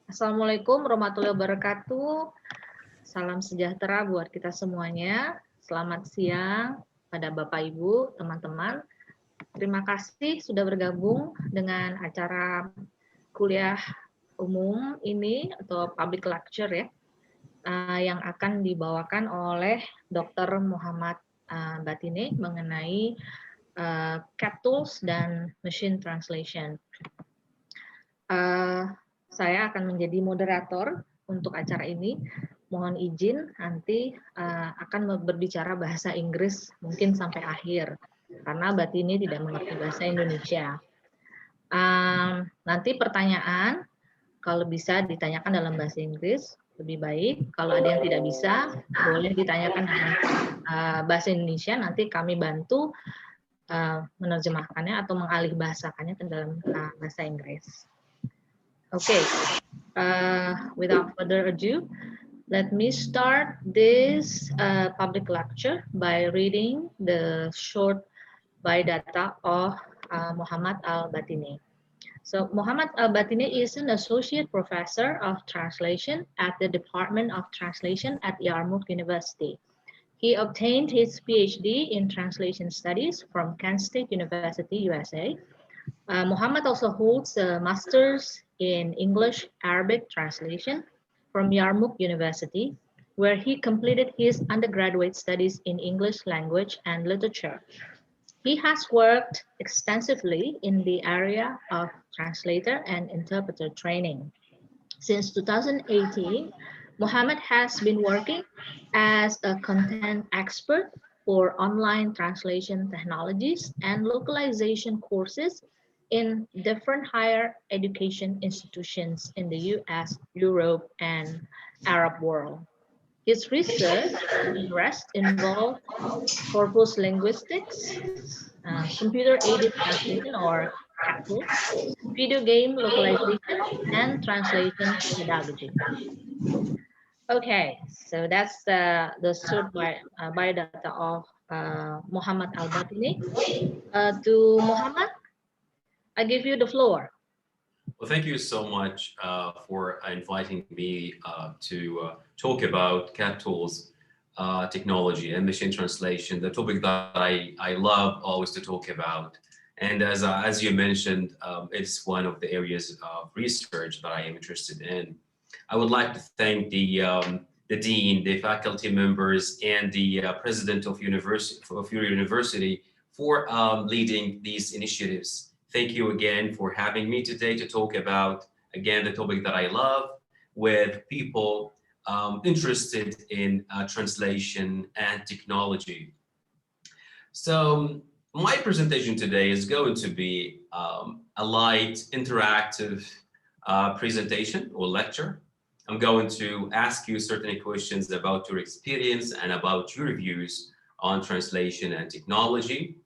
Assalamualaikum warahmatullahi wabarakatuh. Salam sejahtera buat kita semuanya. Selamat siang pada Bapak Ibu, teman-teman. Terima kasih sudah bergabung dengan acara kuliah umum ini atau public lecture ya, yang akan dibawakan oleh Dr. Mohammed Batineh mengenai CAT tools dan machine translation. Saya akan menjadi moderator untuk acara ini. Mohon izin nanti akan berbicara bahasa Inggris mungkin sampai akhir karena Batineh tidak mengerti bahasa Indonesia. Nanti pertanyaan kalau bisa ditanyakan dalam bahasa Inggris lebih baik. Kalau ada yang tidak bisa boleh ditanyakan dalam bahasa Indonesia. Nanti kami bantu menerjemahkannya atau mengalih bahasakannya ke dalam bahasa Inggris. Okay, without further ado, let me start this public lecture by reading the short biodata of Mohammed Al-Batineh. So Mohammed Al-Batineh is an associate professor of translation at the Department of Translation at Yarmouk University. He obtained his PhD in translation studies from Kent State University, USA. Mohammed also holds a master's in English-Arabic translation from Yarmouk University, where he completed his undergraduate studies in English language and literature. He has worked extensively in the area of translator and interpreter training. Since 2018, Mohammed has been working as a content expert for online translation technologies and localization courses in different higher education institutions in the US, Europe, and Arab world. His research interests involve corpus linguistics, computer-aided translation or CAT, video game localization, and translation pedagogy. Okay, so that's the short biodata of Mohammed Al-Batineh. To Mohammed, I give you the floor. Well, thank you so much for inviting me to talk about CAT tools, technology, and machine translation, the topic that I love always to talk about. And as you mentioned, it's one of the areas of research that I am interested in. I would like to thank the dean, the faculty members, and the president of your university for leading these initiatives. Thank you again for having me today to talk about, again, the topic that I love with people interested in translation and technology. So my presentation today is going to be a light, interactive presentation or lecture. I'm going to ask you certain questions about your experience and about your views on translation and technology.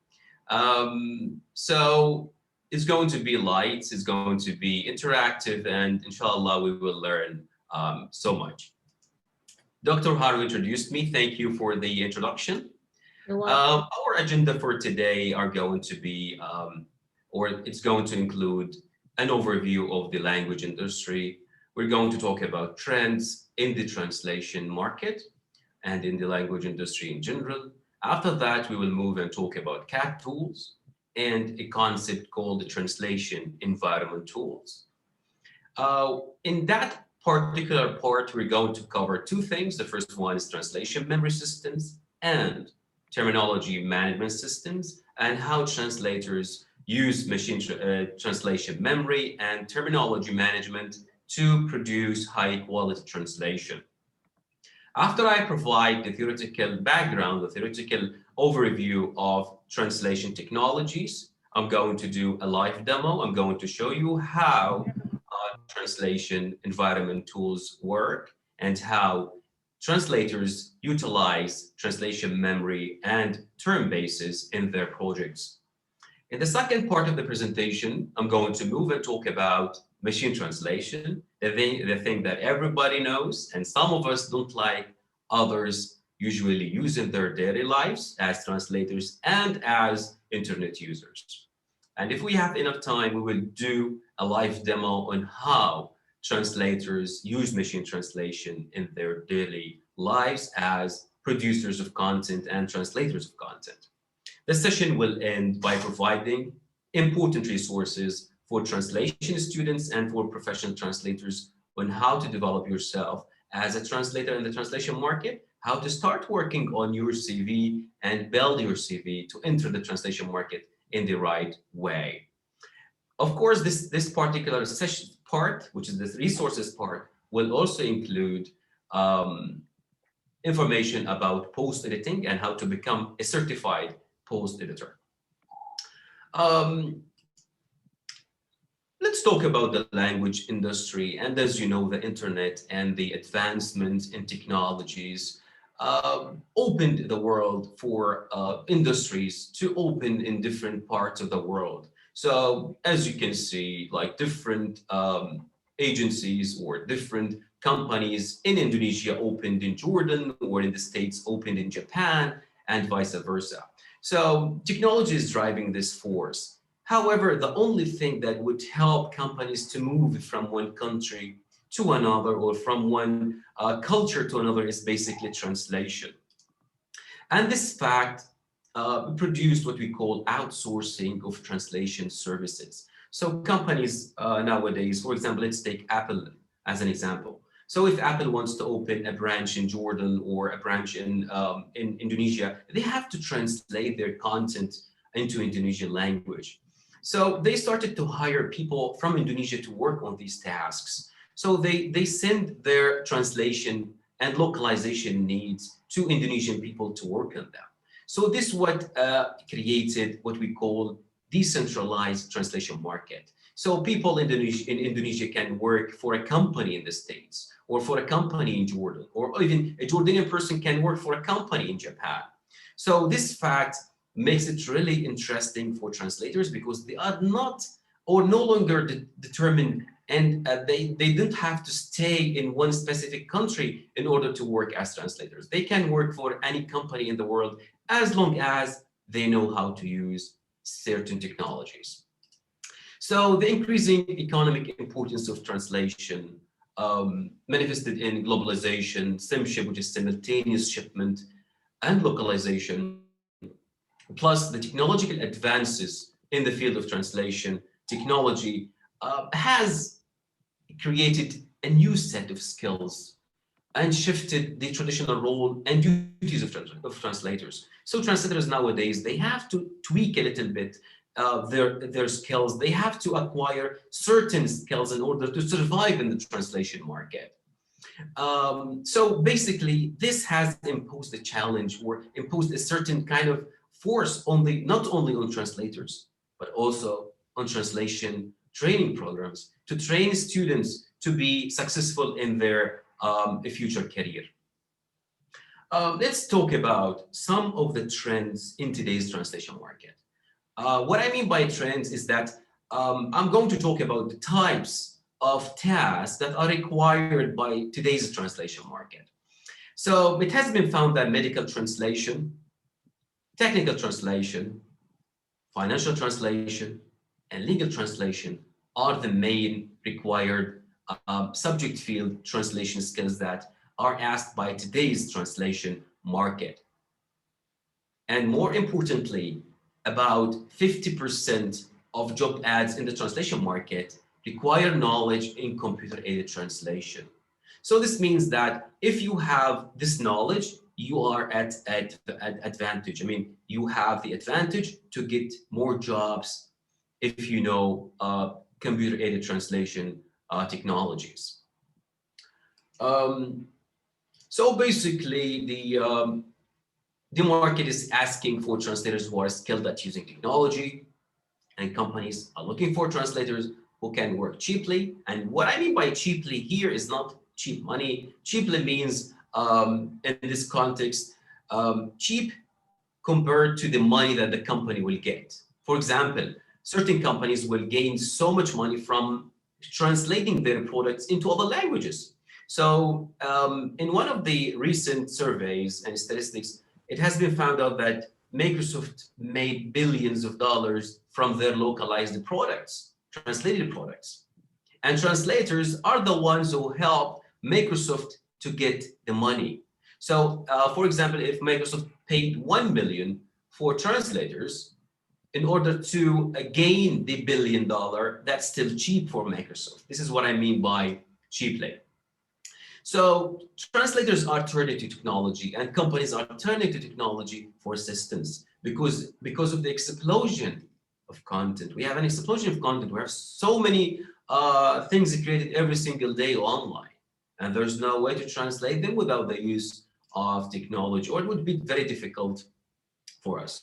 So it's going to be light, it's going to be interactive, and inshallah, we will learn so much. Dr. Haru introduced me. Thank you for the introduction. Our agenda for today are going to be, or it's going to include an overview of the language industry. We're going to talk about trends in the translation market and in the language industry in general. After that, we will move and talk about CAT tools and a concept called the translation environment tools. In that particular part, we're going to cover two things. The first one is translation memory systems and terminology management systems, and how translators use machine translation memory and terminology management to produce high quality translation. After I provide the theoretical background, the theoretical overview of translation technologies, I'm going to do a live demo. I'm going to show you how translation environment tools work and how translators utilize translation memory and term bases in their projects. In the second part of the presentation, I'm going to move and talk about machine translation, the thing that everybody knows and some of us don't like, others usually use in their daily lives as translators and as internet users. And if we have enough time, we will do a live demo on how translators use machine translation in their daily lives as producers of content and translators of content. The session will end by providing important resources for translation students and for professional translators on how to develop yourself as a translator in the translation market, how to start working on your CV and build your CV to enter the translation market in the right way. Of course, this particular session part, which is this resources part, will also include information about post editing and how to become a certified post editor. Um, let's talk about the language industry. And as you know, the internet and the advancements in technologies opened the world for industries to open in different parts of the world. So as you can see, like different agencies or different companies in Indonesia opened in Jordan, or in the States opened in Japan, and vice versa. So technology is driving this force. However, the only thing that would help companies to move from one country to another, or from one culture to another, is basically translation. And this fact produced what we call outsourcing of translation services. So companies nowadays, for example, let's take Apple as an example. So if Apple wants to open a branch in Jordan or a branch in Indonesia, they have to translate their content into Indonesian language. So they started to hire people from Indonesia to work on these tasks. So they send their translation and localization needs to Indonesian people to work on them. So this what created what we call decentralized translation market. So people in Indonesia can work for a company in the States, or for a company in Jordan, or even a Jordanian person can work for a company in Japan. So this fact makes it really interesting for translators, because they are not, or no longer determined, and they don't have to stay in one specific country in order to work as translators. They can work for any company in the world as long as they know how to use certain technologies. So the increasing economic importance of translation manifested in globalization, SIMship, which is simultaneous shipment, and localization, plus the technological advances in the field of translation technology has created a new set of skills and shifted the traditional role and duties of translators. So translators nowadays, they have to tweak a little bit their skills. They have to acquire certain skills in order to survive in the translation market. So basically, this has imposed a challenge, or imposed a certain kind of force on the, not only on translators, but also on translation training programs to train students to be successful in their future career. Let's talk about some of the trends in today's translation market. What I mean by trends is that I'm going to talk about the types of tasks that are required by today's translation market. So it has been found that medical translation, technical translation, financial translation, and legal translation are the main required subject field translation skills that are asked by today's translation market. And more importantly, about 50% of job ads in the translation market require knowledge in computer-aided translation. So this means that if you have this knowledge, you are at advantage. I mean, you have the advantage to get more jobs if you know computer-aided translation technologies. So basically, the market is asking for translators who are skilled at using technology, and companies are looking for translators who can work cheaply. And what I mean by cheaply here is not cheap money. Cheaply means, in this context, cheap compared to the money that the company will get. For example, certain companies will gain so much money from translating their products into other languages. So in one of the recent surveys and statistics, it has been found out that Microsoft made billions of dollars from their localized products, translated products. And translators are the ones who help Microsoft to get the money. So, for example, if Microsoft paid 1 million for translators in order to gain the $1 billion, that's still cheap for Microsoft. This is what I mean by cheaply. So translators are turning to technology, and companies are turning to technology for assistance because of the explosion of content. We have an explosion of content. We have so many things created every single day online, and there's no way to translate them without the use of technology, or it would be very difficult for us.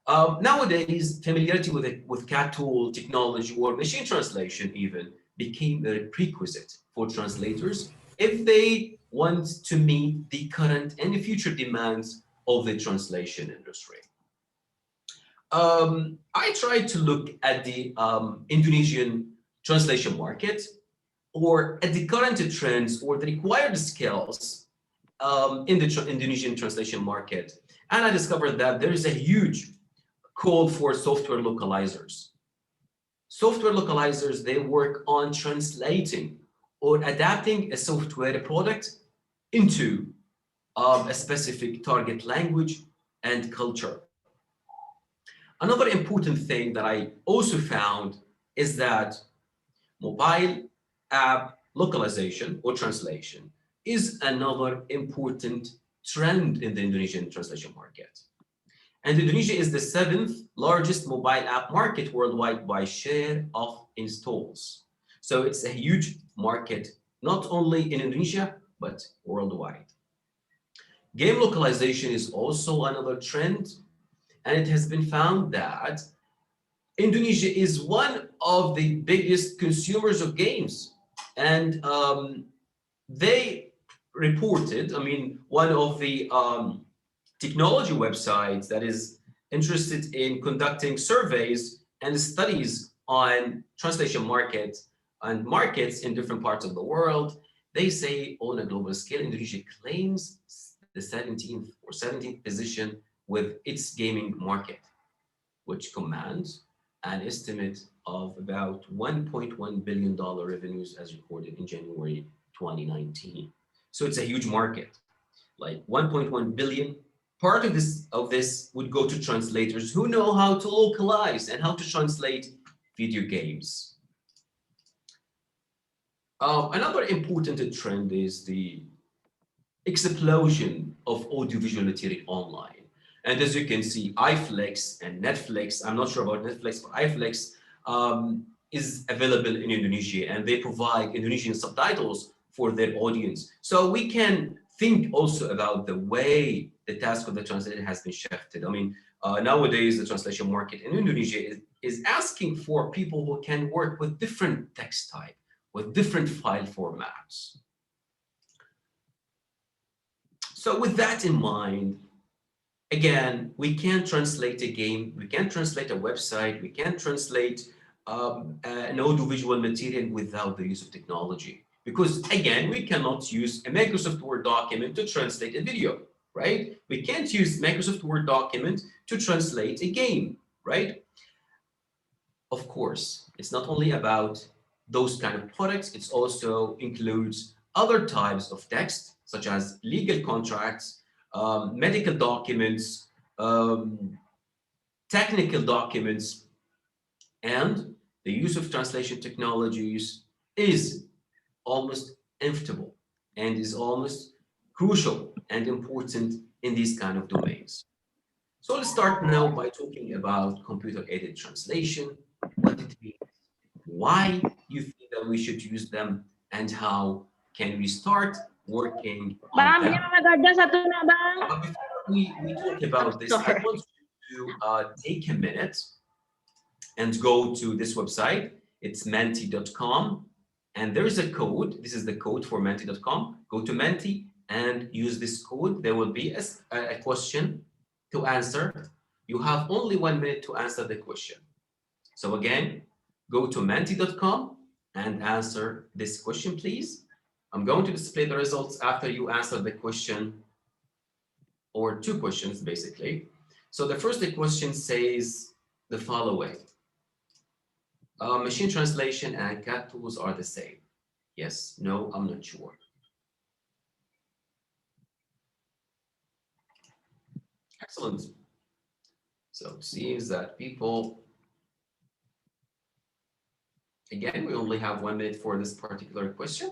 Nowadays, familiarity with CAT tool technology or machine translation even became a prerequisite for translators if they want to meet the current and the future demands of the translation industry. I tried to look at the Indonesian translation market, or at the current trends or the required skills in the Indonesian translation market. And I discovered that there is a huge call for software localizers. Software localizers, they work on translating or adapting a software product into a specific target language and culture. Another important thing that I also found is that mobile app localization or translation is another important trend in the Indonesian translation market. And Indonesia is the 7th largest mobile app market worldwide by share of installs. So it's a huge market, not only in Indonesia, but worldwide. Game localization is also another trend, and it has been found that Indonesia is one of the biggest consumers of games. And they reported, one of the technology websites that is interested in conducting surveys and studies on translation markets and markets in different parts of the world, they say on a global scale, Indonesia claims the 17th or 17th position with its gaming market, which commands an estimate of about $1.1 billion revenues as recorded in January 2019. So it's a huge market, like 1.1 billion. Part of this would go to translators who know how to localize and how to translate video games. Another important trend is the explosion of audiovisual material online. And as you can see, iFlix and Netflix, I'm not sure about Netflix, but iFlix is available in Indonesia, and they provide Indonesian subtitles for their audience. So we can think also about the way the task of the translator has been shifted. Nowadays, the translation market in Indonesia is asking for people who can work with different text type, with different file formats. So with that in mind, again, we can't translate a game, we can't translate a website, we can't translate an audiovisual material without the use of technology. Because again, we cannot use a Microsoft Word document to translate a video, right? We can't use Microsoft Word document to translate a game, right? Of course, it's not only about those kind of products, it also includes other types of text, such as legal contracts, medical documents, technical documents, and the use of translation technologies is almost inevitable and is almost crucial and important in these kind of domains. So let's start now by talking about computer-aided translation, what it means, why you think that we should use them, and how can we start working on them. But before we talk about this, I want you to take a minute and go to this website. It's menti.com. And there is a code. This is the code for menti.com. Go to Menti and use this code. There will be a question to answer. You have only 1 minute to answer the question. So again, go to menti.com and answer this question, please. I'm going to display the results after you answer the question, or 2 questions, basically. So the first question says the following. Machine translation and CAT tools are the same. Yes, no, I'm not sure. Excellent. So it seems that people, again, we only have 1 minute for this particular question.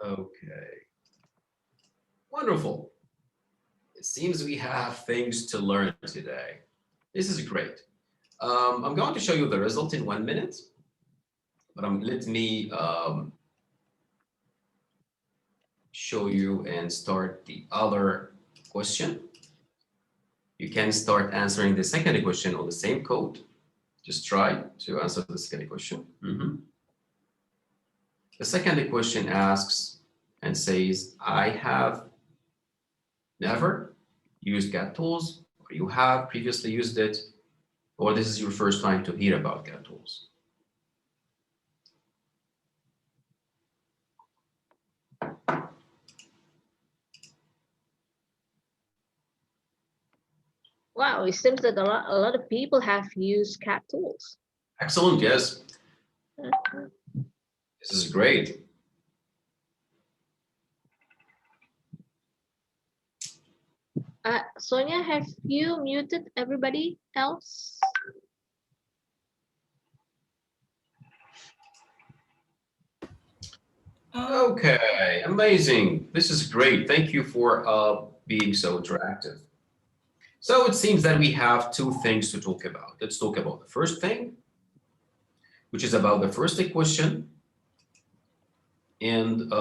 Okay. Wonderful. It seems we have things to learn today. This is great. I'm going to show you the result in 1 minute, but let me show you and start the other question. You can start answering the second question on the same code. Just try to answer the second question. The second question asks and says, I have never used CAT tools, or you have previously used it, or this is your first time to hear about CAT tools. Wow, it seems that a lot of people have used CAT tools. Excellent, yes. This is great. Sonia, have you muted everybody else? Okay, amazing. This is great. Thank you for being so interactive. So it seems that we have two things to talk about. Let's talk about the first thing, which is about the first equation. And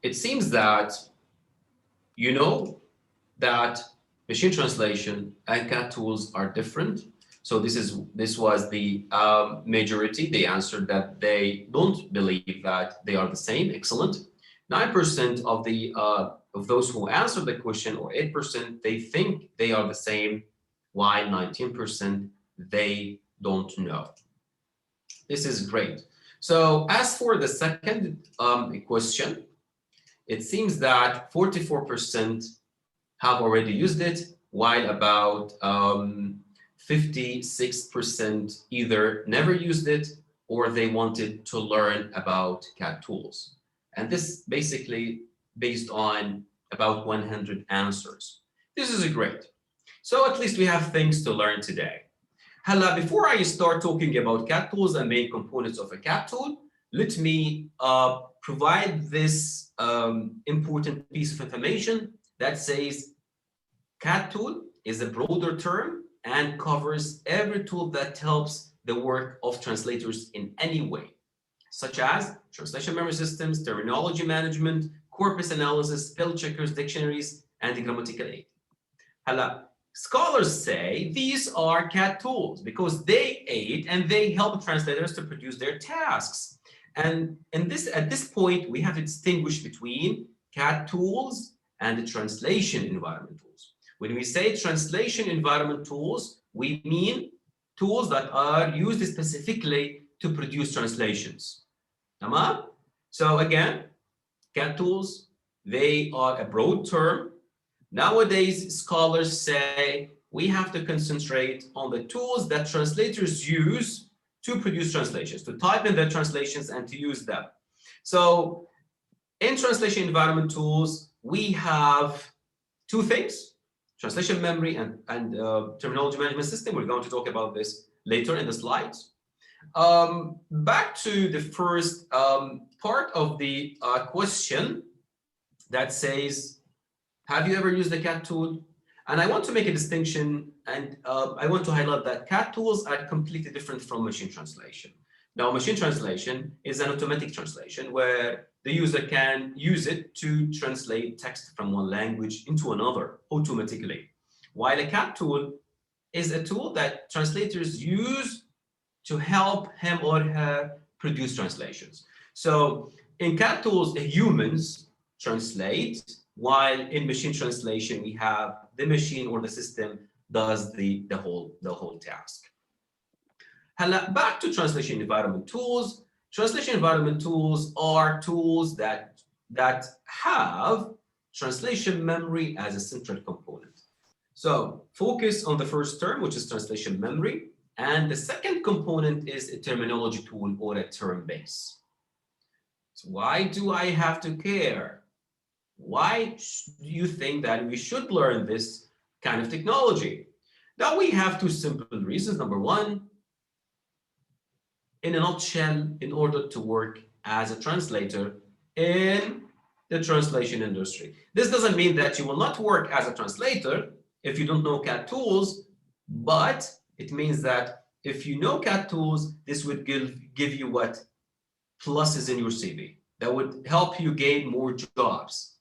it seems that you know that machine translation and CAT tools are different. So this was the majority. They answered that they don't believe that they are the same. Excellent. 9% of those who answered the question, or 8%, they think they are the same, while 19% they don't know. This is great. So as for the second question, it seems that 44% have already used it, while about 56% either never used it or they wanted to learn about CAT tools. And this basically based on about 100 answers. This is great. So at least we have things to learn today. Hala, before I start talking about CAT tools and main components of a CAT tool, let me provide this important piece of information that says CAT tool is a broader term and covers every tool that helps the work of translators in any way, such as translation memory systems, terminology management, corpus analysis, spell checkers, dictionaries, and grammatical aid. Hala, scholars say these are CAT tools because they aid and they help translators to produce their tasks. And at this point, we have to distinguish between CAT tools and the translation environment tools. When we say translation environment tools, we mean tools that are used specifically to produce translations. Tamam? So again, CAT tools, they are a broad term. Nowadays, scholars say we have to concentrate on the tools that translators use to produce translations, to type in their translations and to use them. So in translation environment tools, we have two things: translation memory and terminology management system. We're going to talk about this later in the slides. Back to the first part of the question that says, have you ever used the CAT tool? And I want to make a distinction, and I want to highlight that CAT tools are completely different from machine translation. Now, machine translation is an automatic translation where the user can use it to translate text from one language into another automatically, while a CAT tool is a tool that translators use to help him or her produce translations. So in CAT tools, humans translate, while in machine translation, we have the machine or the system does the whole task. Back to translation environment tools. Translation environment tools are tools that have translation memory as a central component. So focus on the first term, which is translation memory. And the second component is a terminology tool or a term base. So why do I have to care? Why do you think that we should learn this kind of technology? Now we have two simple reasons. Number one, in a nutshell, in order to work as a translator in the translation industry. This doesn't mean that you will not work as a translator if you don't know CAT tools, but it means that if you know CAT tools, this would give you what? Pluses in your CV. That would help you gain more jobs.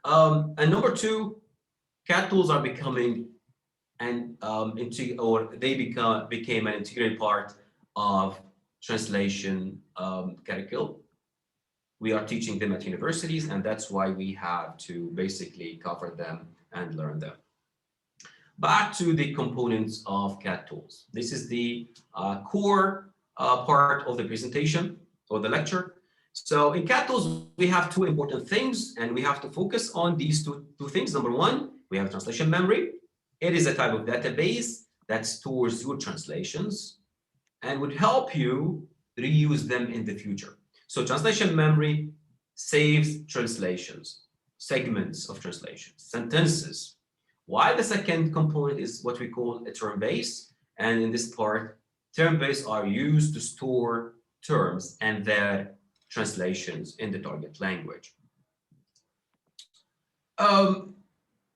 And number two, CAT tools are becoming became an integral part of translation curriculum. We are teaching them at universities, and that's why we have to basically cover them and learn them. Back to the components of CAT tools. This is the core part of the presentation or the lecture. So in CAT tools, we have two important things, and we have to focus on these two things. Number one, we have translation memory. It is a type of database that stores your translations and would help you reuse them in the future. So translation memory saves translations, segments of translations, sentences. While the second component is what we call a term base. And in this part, term base are used to store terms and their translations in the target language.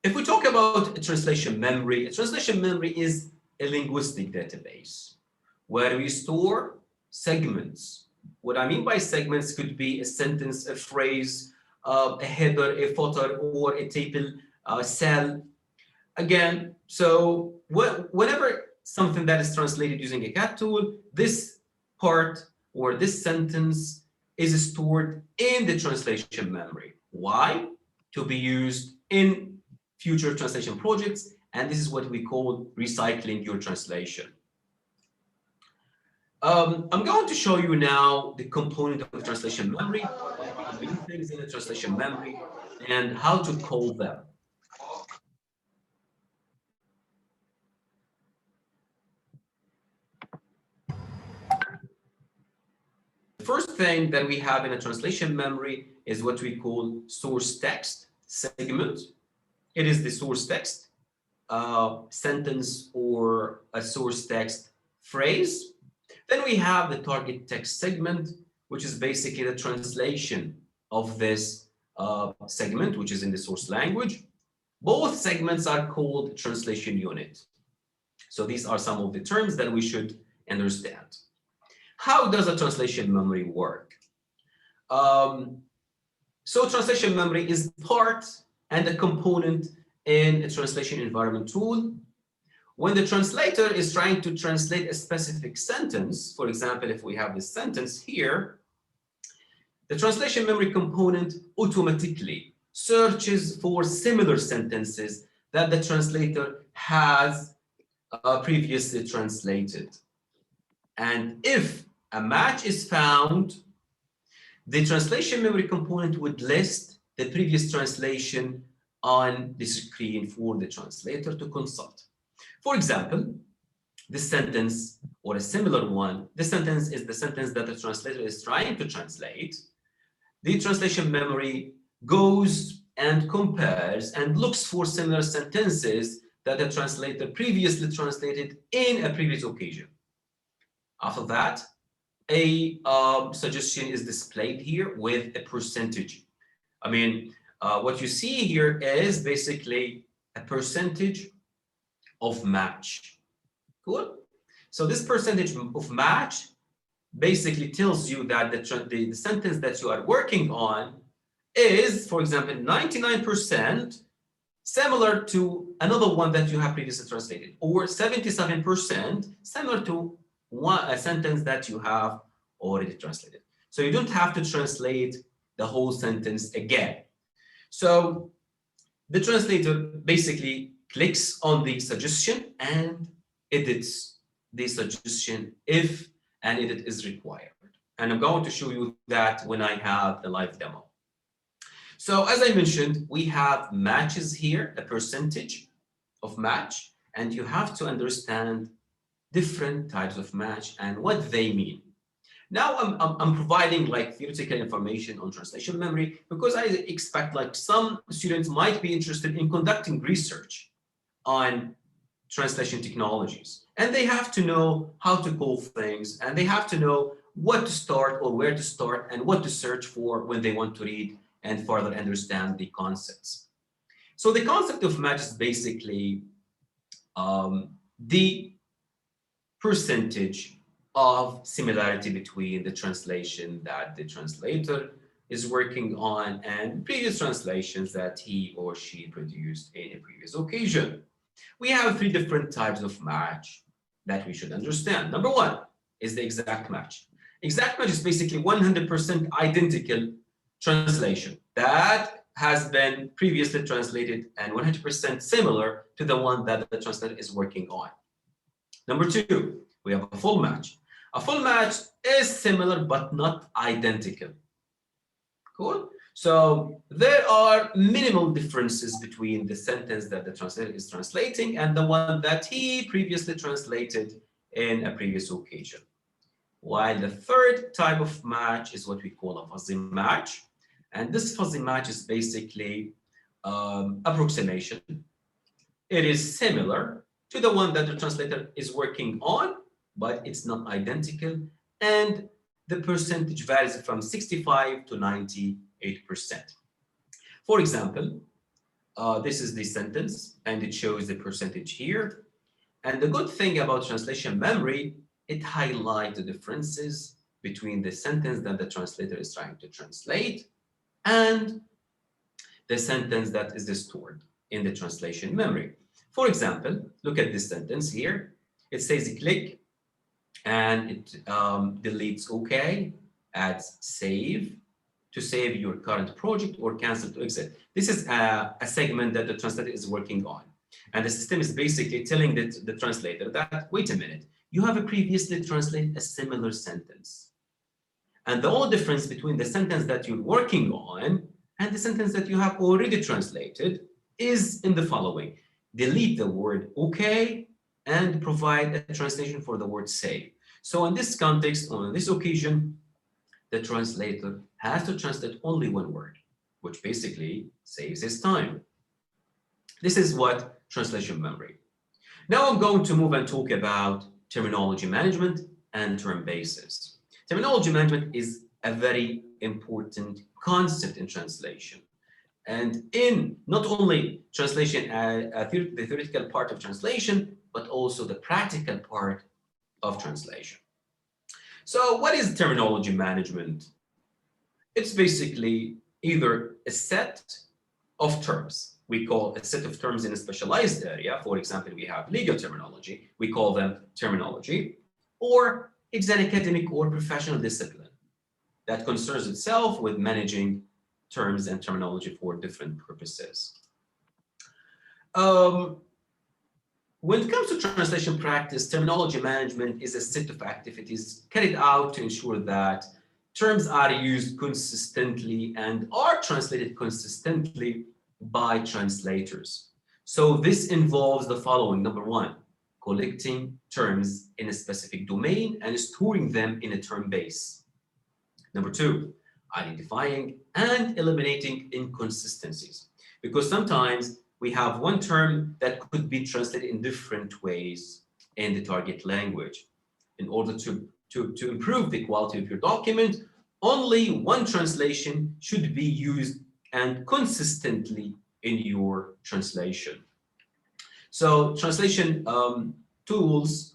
If we talk about a translation memory is a linguistic database where we store segments. What I mean by segments could be a sentence, a phrase, a header, a footer, or a table, cell. Again, so whenever something that is translated using a CAT tool, this part or this sentence is stored in the translation memory. Why? To be used in future translation projects, and this is what we call recycling your translation. I'm going to show you now the component of the translation memory, the main things in the translation memory, and how to call them. The first thing that we have in a translation memory is what we call source text segment. It is the source text sentence or a source text phrase. Then we have the target text segment, which is basically the translation of this segment, which is in the source language. Both segments are called translation unit. So these are some of the terms that we should understand. How does a translation memory work? So translation memory is part and a component in a translation environment tool. When the translator is trying to translate a specific sentence, for example, if we have this sentence here, the translation memory component automatically searches for similar sentences that the translator has previously translated. And if a match is found, the translation memory component would list the previous translation on the screen for the translator to consult. For example, this sentence or a similar one, this sentence is the sentence that the translator is trying to translate. The translation memory goes and compares and looks for similar sentences that the translator previously translated in a previous occasion. After that, a suggestion is displayed here with a percentage. I mean, what you see here is basically a percentage of match. Cool? So this percentage of match basically tells you that the sentence that you are working on is, for example, 99% similar to another one that you have previously translated, or 77% similar to a sentence that you have already translated. So you don't have to translate the whole sentence again. So the translator basically clicks on the suggestion and edits the suggestion if an edit is required. And I'm going to show you that when I have the live demo. So as I mentioned, we have matches here, a percentage of match, and you have to understand different types of match and what they mean. Now I'm providing like theoretical information on translation memory because I expect like some students might be interested in conducting research on translation technologies. And they have to know how to call things, and they have to know what to start or where to start and what to search for when they want to read and further understand the concepts. So the concept of match is basically the percentage of similarity between the translation that the translator is working on and previous translations that he or she produced in a previous occasion. We have three different types of match that we should understand. Number one is the exact match. Exact match is basically 100% identical translation that has been previously translated and 100% similar to the one that the translator is working on. Number two, we have a full match. A full match is similar but not identical. Cool? So there are minimal differences between the sentence that the translator is translating and the one that he previously translated in a previous occasion. While the third type of match is what we call a fuzzy match. And this fuzzy match is basically approximation. It is similar to the one that the translator is working on, but it's not identical. And the percentage varies from 65 to 98%. For example, this is the sentence and it shows the percentage here. And the good thing about translation memory, it highlights the differences between the sentence that the translator is trying to translate and the sentence that is stored in the translation memory. For example, look at this sentence here. It says click and it deletes OK, adds save to save your current project or cancel to exit. This is a segment that the translator is working on. And the system is basically telling the translator that, wait a minute, you have previously translated a similar sentence. And the only difference between the sentence that you're working on and the sentence that you have already translated is in the following. Delete the word OK and provide a translation for the word save. So in this context, on this occasion, the translator has to translate only one word, which basically saves his time. This is what translation memory. Now I'm going to move and talk about terminology management and term bases. Terminology management is a very important concept in translation. And in not only translation, the theoretical part of translation, but also the practical part of translation. So what is terminology management? It's basically either a set of terms. We call a set of terms in a specialized area. For example, we have legal terminology. We call them terminology. Or it's an academic or professional discipline that concerns itself with managing terms and terminology for different purposes. When it comes to translation practice, terminology management is a set of activities carried out to ensure that terms are used consistently and are translated consistently by translators. So this involves the following. Number one, collecting terms in a specific domain and storing them in a term base. Number two, identifying and eliminating inconsistencies. because sometimes we have one term that could be translated in different ways in the target language. In order to improve the quality of your document, only one translation should be used and consistently in your translation. So translation tools,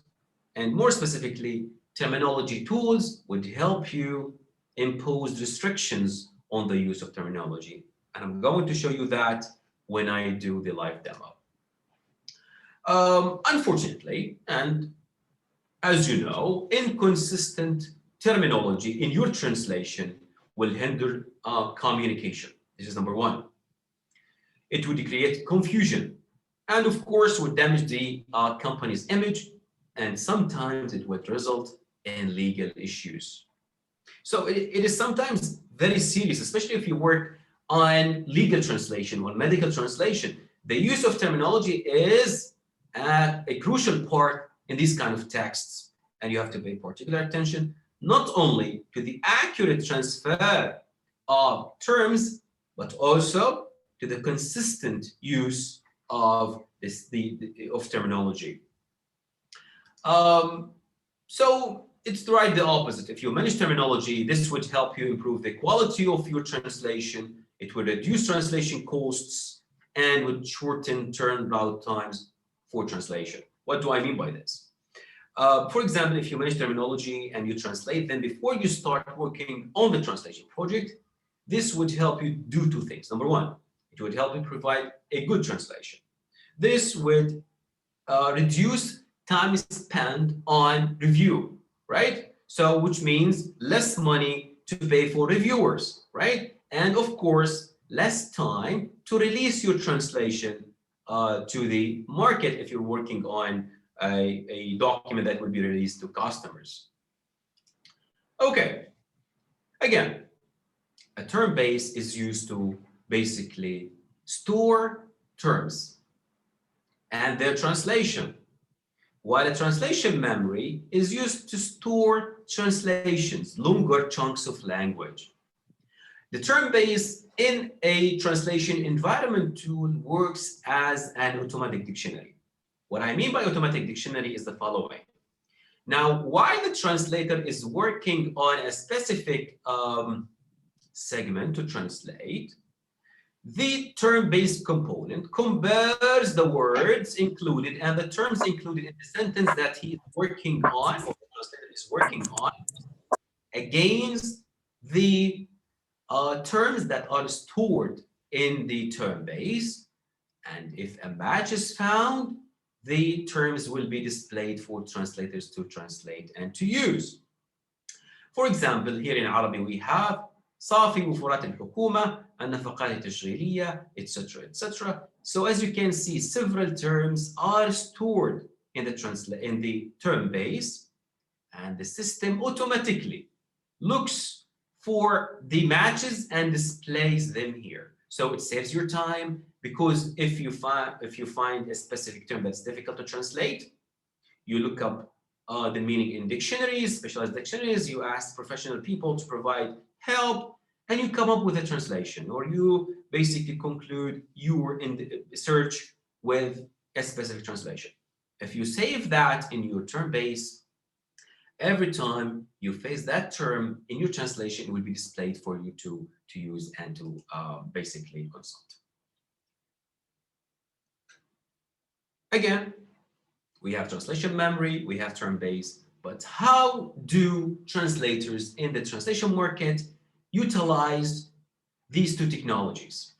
and more specifically, terminology tools, would help you impose restrictions on the use of terminology. And I'm going to show you that when I do the live demo. Unfortunately, and as you know, inconsistent terminology in your translation will hinder communication. This is number one. It would create confusion, and of course would damage the company's image, and sometimes it would result in legal issues. So it is sometimes very serious, especially if you work on legal translation or medical translation. The use of terminology is a crucial part in these kind of texts, and you have to pay particular attention not only to the accurate transfer of terms, but also to the consistent use of of terminology. So it's right the opposite. If you manage terminology, this would help you improve the quality of your translation. It would reduce translation costs and would shorten turnaround times for translation. What do I mean by this? For example, if you manage terminology and you translate, then before you start working on the translation project, this would help you do two things. Number one, it would help you provide a good translation. This would reduce time spent on review, right? So which means less money to pay for reviewers, right? And of course, less time to release your translation to the market if you're working on a document that will be released to customers. Okay, again, a term base is used to basically store terms and their translation, while a translation memory is used to store translations, longer chunks of language. The term base in a translation environment tool works as an automatic dictionary. What I mean by automatic dictionary is the following. Now, while the translator is working on a specific segment to translate, the term-based component compares the words included and the terms included in the sentence that he is working on, or the translator is working on, against the terms that are stored in the term base. And if a match is found, the terms will be displayed for translators to translate and to use. For example, here in Arabic we have صافي وفرات الحكومة النفقات التشغيلية, etc., etc. So as you can see, several terms are stored in the term base, and the system automatically looks for the matches and displays them here. So it saves your time, because if you find a specific term that's difficult to translate, you look up the meaning in dictionaries, specialized dictionaries, you ask professional people to provide help, and you come up with a translation, or you basically conclude your search with a specific translation. If you save that in your term base, every time you face that term in your translation, it will be displayed for you to use and to basically consult. Again, we have translation memory, we have term base, but how do translators in the translation market utilize these two technologies?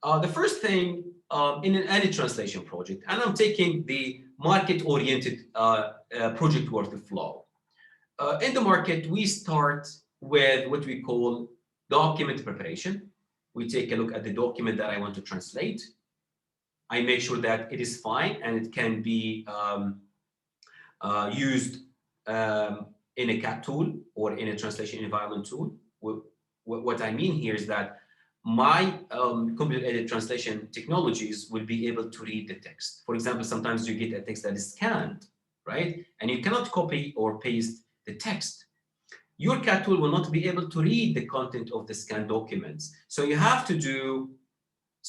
The first thing in any translation project, and I'm taking the market-oriented project workflow. In the market, we start with what we call document preparation. We take a look at the document that I want to translate. I make sure that it is fine and it can be used in a CAT tool or in a translation environment tool. What I mean here is that my computer-aided translation technologies will be able to read the text. For example, sometimes you get a text that is scanned, right? And you cannot copy or paste the text. Your CAT tool will not be able to read the content of the scanned documents. So you have to do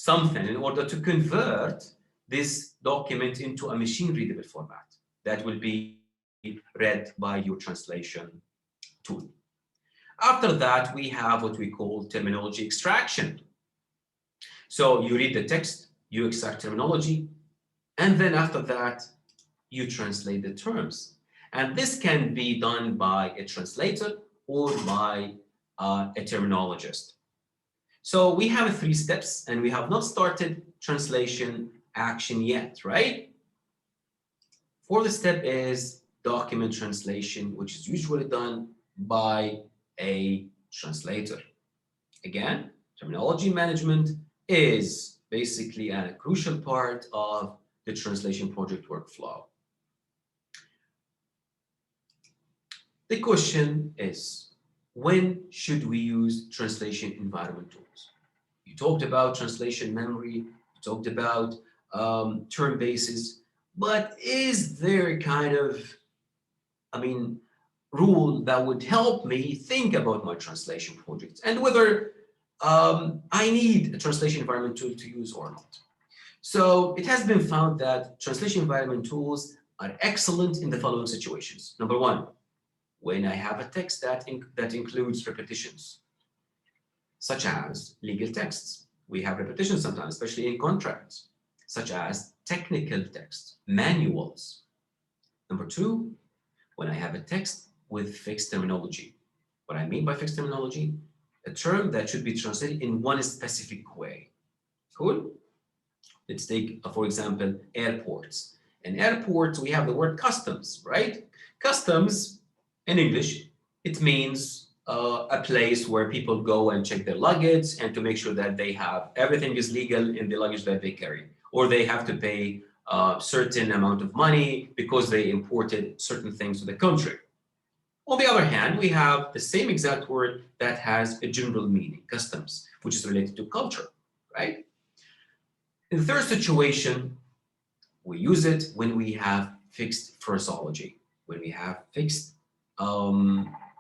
something in order to convert this document into a machine readable format that will be read by your translation tool. After that, we have what we call terminology extraction. So you read the text, you extract terminology, and then after that, you translate the terms. And this can be done by a translator or by a terminologist. So we have 3 steps, and we have not started translation action yet, right? Fourth step is document translation, which is usually done by a translator. Again, terminology management is basically a crucial part of the translation project workflow. The question is, when should we use translation environment tools? You talked about translation memory, you talked about term bases, but is there kind of, rule that would help me think about my translation projects and whether I need a translation environment tool to use or not? So it has been found that translation environment tools are excellent in the following situations. Number 1, when I have a text that includes repetitions, such as legal texts. We have repetitions sometimes, especially in contracts, such as technical texts, manuals. Number 2, when I have a text with fixed terminology. What I mean by fixed terminology, a term that should be translated in one specific way. Cool? Let's take, for example, airports. In airports, we have the word customs, right? Customs, in English, it means a place where people go and check their luggage and to make sure that they have everything is legal in the luggage that they carry, or they have to pay a certain amount of money because they imported certain things to the country. On the other hand, we have the same exact word that has a general meaning, customs, which is related to culture, right? In the third situation, we use it when we have fixed phraseology, when we have fixed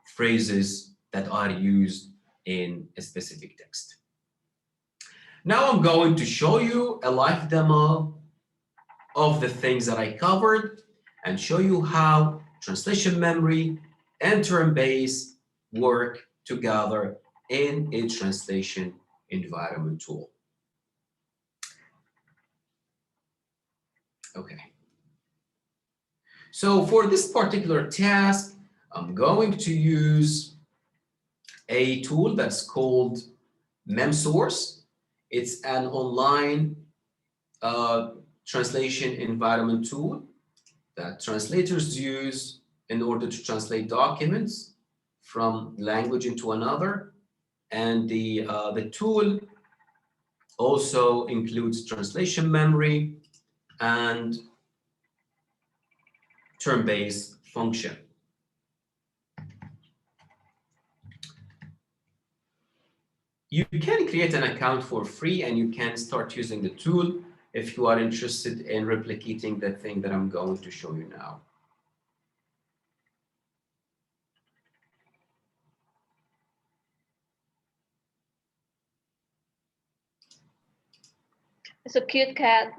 phrases that are used in a specific text. Now I'm going to show you a live demo of the things that I covered and show you how translation memory and term base work together in a translation environment tool. Okay. So for this particular task, I'm going to use a tool that's called MemSource. It's an online translation environment tool that translators use in order to translate documents from language into another. And the tool also includes translation memory and term-based function. You can create an account for free and you can start using the tool if you are interested in replicating the thing that I'm going to show you now. It's a cute cat.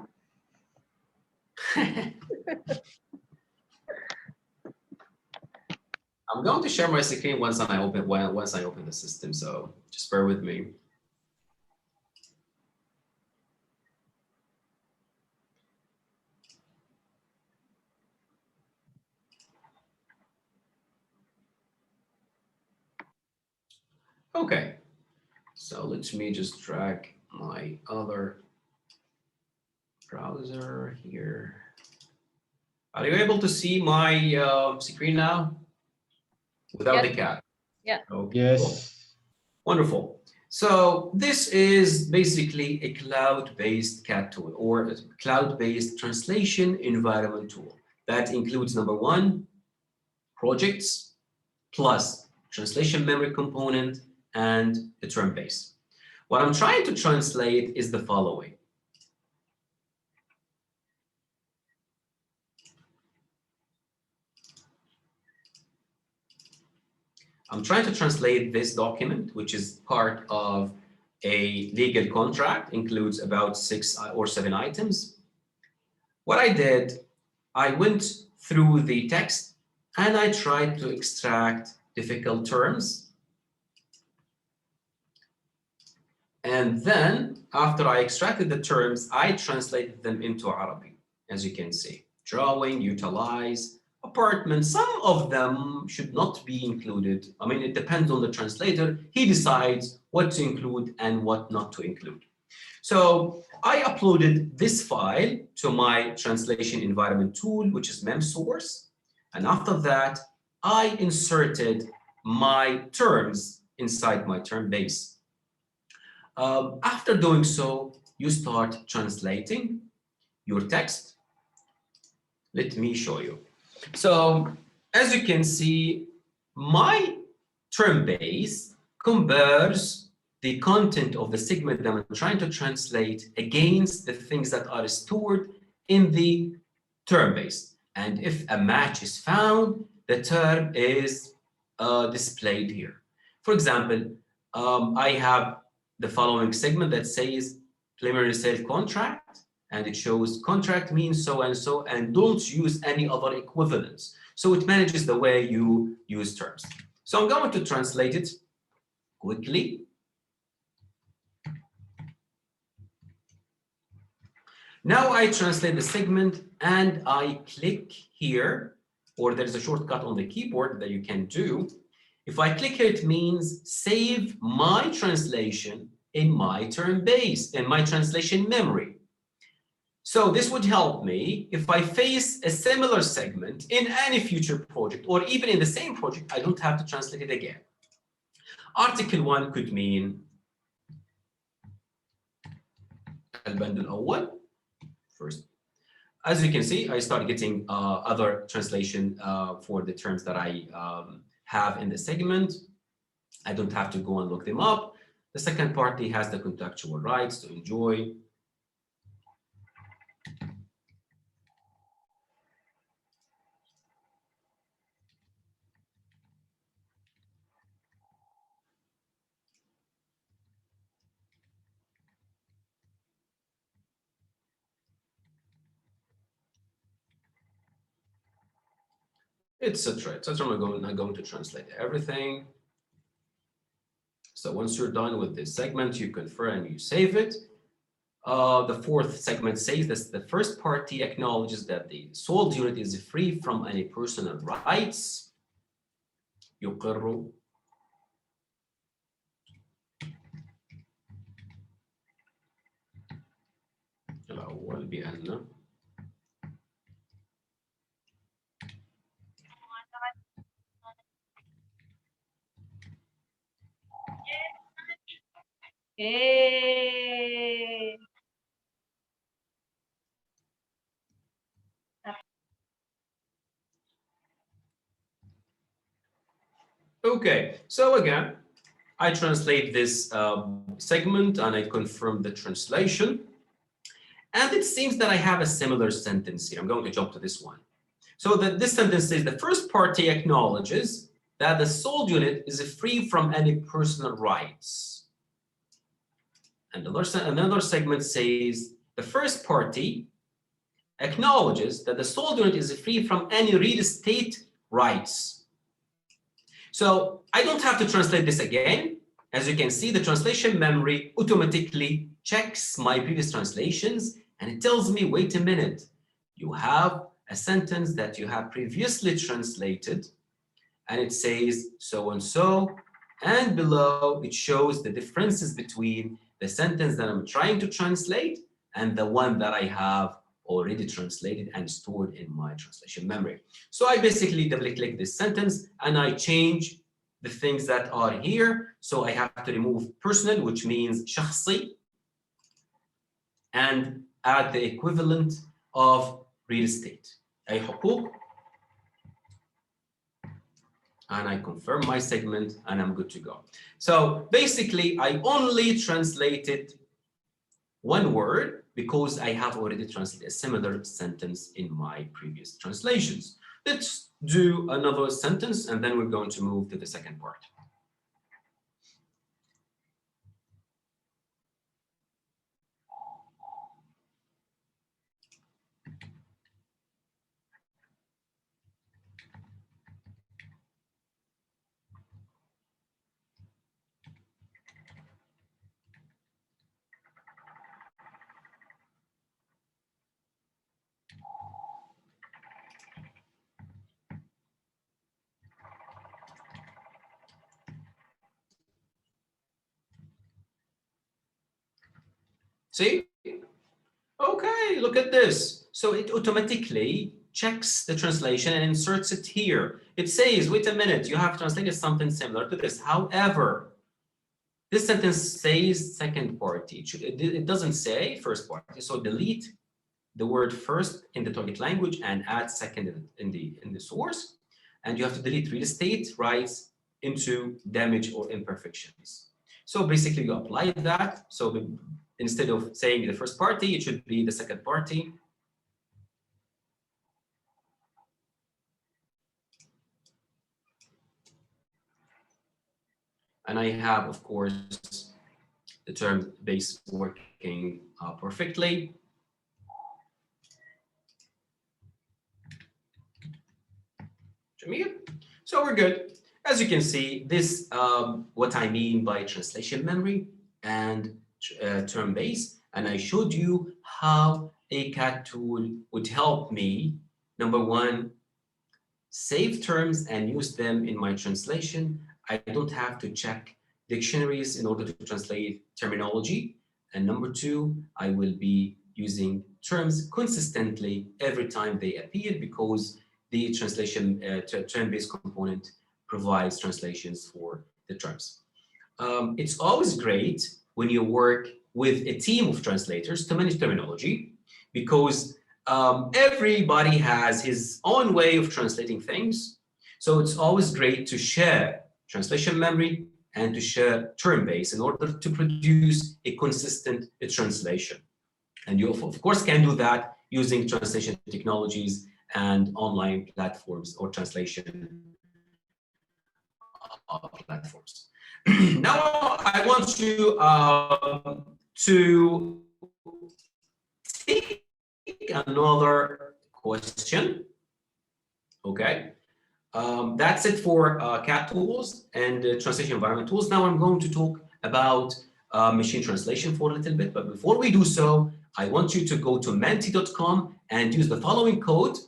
I'm going to share my screen once I open the system, so just bear with me. Okay, so let me just drag my other browser here. Are you able to see my screen now? Without the cat? Yeah. Okay, Yes. cool. Wonderful. So this is basically a cloud-based CAT tool or a cloud-based translation environment tool that includes number 1, projects plus translation memory component and a term base. What I'm trying to translate is the following. I'm trying to translate this document, which is part of A legal contract includes about 6 or 7 items. What I did, I went through the text and I tried to extract difficult terms. And then after I extracted the terms, I translated them into Arabic, as you can see. Drawing, utilize, apartment, some of them should not be included. I mean, it depends on the translator. He decides what to include and what not to include. So I uploaded this file to my translation environment tool, which is MemSource. And after that, I inserted my terms inside my term base. After doing so, you start translating your text. Let me show you. So as you can see, my term base compares the content of the segment that I'm trying to translate against the things that are stored in the term base. And if a match is found, the term is displayed here. For example, I have the following segment that says preliminary sale contract, and it shows contract means so and so, and don't use any other equivalents. So it manages the way you use terms. So I'm going to translate it quickly. Now I translate the segment and I click here, or there's a shortcut on the keyboard that you can do. If I click here, it means save my translation in my term base, in my translation memory. So this would help me if I face a similar segment in any future project, or even in the same project, I don't have to translate it again. Article 1 could mean البند الأول. First, as you can see, I start getting other translation for the terms that I have in the segment. I don't have to go and look them up. The second party has the contractual rights to enjoy. Etc. etc. I'm not going to translate everything. So once you're done with this segment, you confirm and you save it. The fourth segment says that the first party acknowledges that the sold unit is free from any personal rights. يقر الأول بأن Okay, so again, I translate this segment and I confirm the translation. And it seems that I have a similar sentence here. I'm going to jump to this one. So this sentence says the first party acknowledges that the sold unit is free from any personal rights. And another segment says the first party acknowledges that the sold unit is free from any real estate rights. So I don't have to translate this again. As you can see, the translation memory automatically checks my previous translations and it tells me, wait a minute, you have a sentence that you have previously translated and it says so and so, and below it shows the differences between the sentence that I'm trying to translate and the one that I have already translated and stored in my translation memory. So I basically double click this sentence and I change the things that are here. So I have to remove personal, which means شخصي, and add the equivalent of real estate, أي حقوق. And I confirm my segment and I'm good to go. So basically, I only translated one word because I have already translated a similar sentence in my previous translations. Let's do another sentence and then we're going to move to the second part. See? Okay, look at this. So it automatically checks the translation and inserts it here. It says, wait a minute, you have translated something similar to this. However, this sentence says second party. It doesn't say first party. So delete the word first in the target language and add second in the source. And you have to delete real estate rights into damage or imperfections. So basically you apply that. So instead of saying the first party, it should be the second party. And I have, of course, the term base working perfectly. So we're good. As you can see, this what I mean by translation memory and term base. And I showed you how a CAT tool would help me, number one, save terms and use them in my translation. I don't have to check dictionaries in order to translate terminology. And number two, I will be using terms consistently every time they appear because the translation term-based component provides translations for the terms. It's always great when you work with a team of translators to manage terminology because everybody has his own way of translating things. So it's always great to share translation memory and to share term base in order to produce a consistent translation. And you, of course, can do that using translation technologies and online platforms or translation platforms. Now I want you to take another question. Okay, that's it for CAT tools and translation environment tools. Now I'm going to talk about machine translation for a little bit, but before we do so, I want you to go to menti.com and use the following code.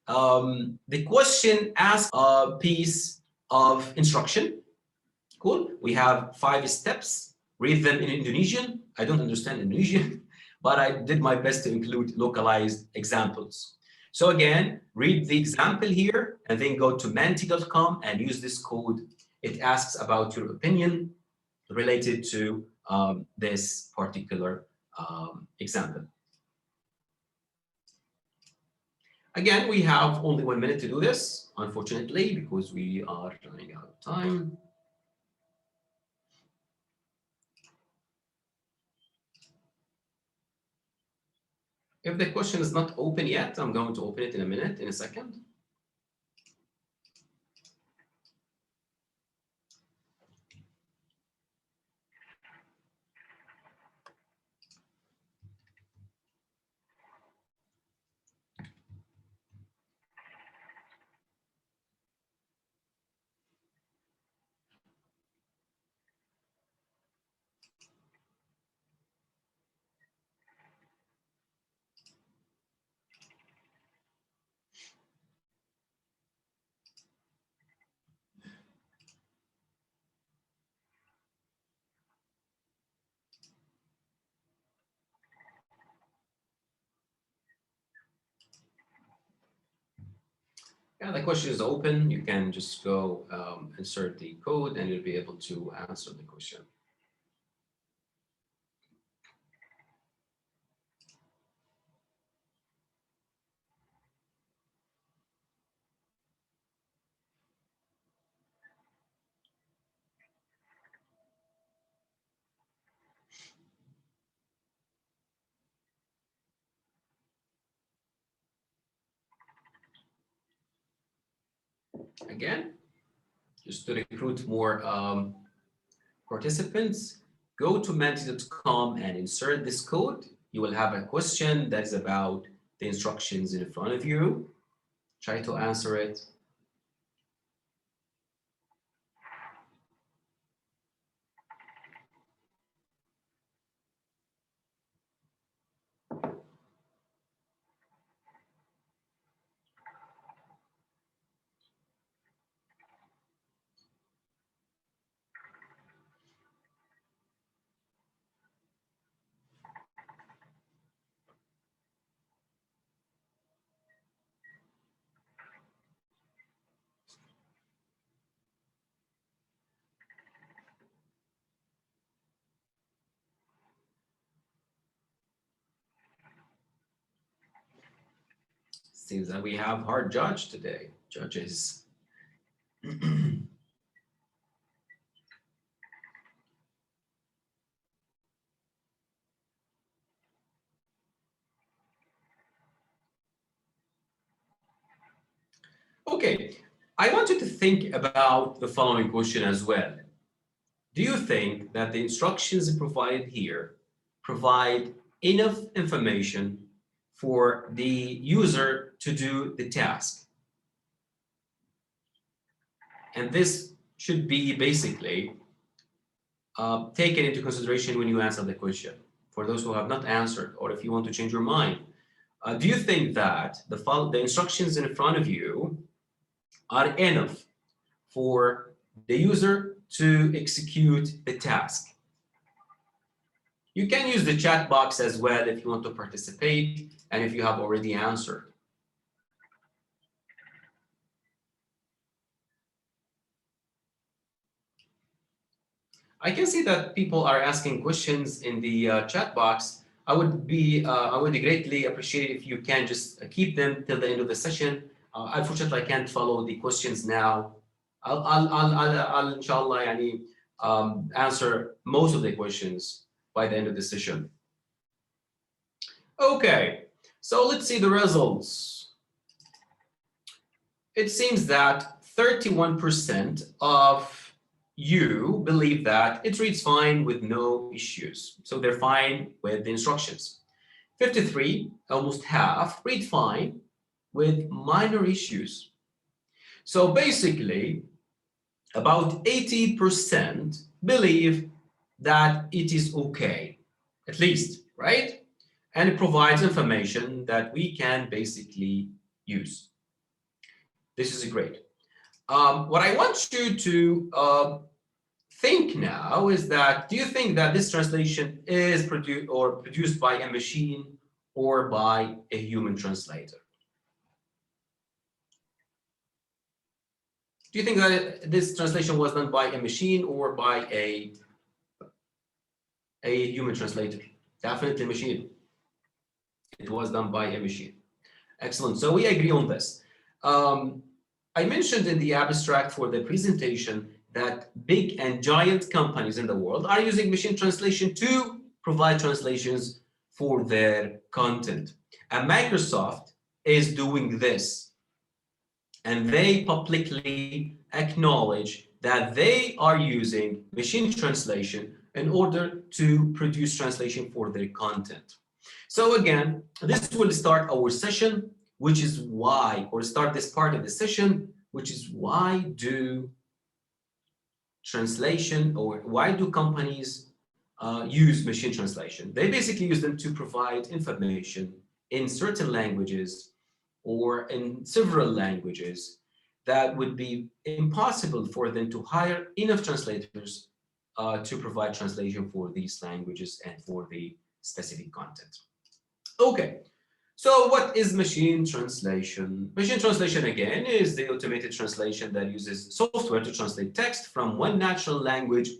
The question asks a piece of instruction. Cool. We have 5 steps. Read them in Indonesian. I don't understand Indonesian, but I did my best to include localized examples. So again, read the example here and then go to menti.com and use this code. It asks about your opinion related to this particular example. Again, we have only 1 minute to do this, unfortunately, because we are running out of time. If the question is not open yet, I'm going to open it in a minute, in a second. Yeah, the question is open. You can just go insert the code and you'll be able to answer the question. Again, just to recruit more participants, go to menti.com and insert this code. You will have a question that is about the instructions in front of you. Try to answer it. Seems that we have hard judge today, judges. Okay, I want you to think about the following question as well. Do you think that the instructions provided here provide enough information for the user to do the task? And this should be basically taken into consideration when you answer the question. For those who have not answered, or if you want to change your mind, do you think that the instructions in front of you are enough for the user to execute the task? You can use the chat box as well if you want to participate and if you have already answered. I can see that people are asking questions in the chat box. I would greatly appreciate if you can just keep them till the end of the session. Unfortunately, I can't follow the questions now. I'll inshallah answer most of the questions by the end of the session. Okay, so let's see the results. It seems that 31% of you believe that it reads fine with no issues. So they're fine with the instructions. 53, almost half, read fine with minor issues. So basically, about 80% believe that it is okay, at least, right? And it provides information that we can basically use. This is great. What I want you to think now is that, do you think that this translation is produced by a machine or by a human translator? Do you think that this translation was done by a machine or by a human translator? Definitely machine. It was done by a machine. Excellent. So we agree on this. I mentioned in the abstract for the presentation that big and giant companies in the world are using machine translation to provide translations for their content. And Microsoft is doing this. And they publicly acknowledge that they are using machine translation in order to produce translation for their content. So again, this will start our session, which is why, or start this part of the session, which is why do translation, or why do companies use machine translation? They basically use them to provide information in certain languages or in several languages that would be impossible for them to hire enough translators to provide translation for these languages and for the specific content. Okay, so what is machine translation? Machine translation, again, is the automated translation that uses software to translate text from one natural language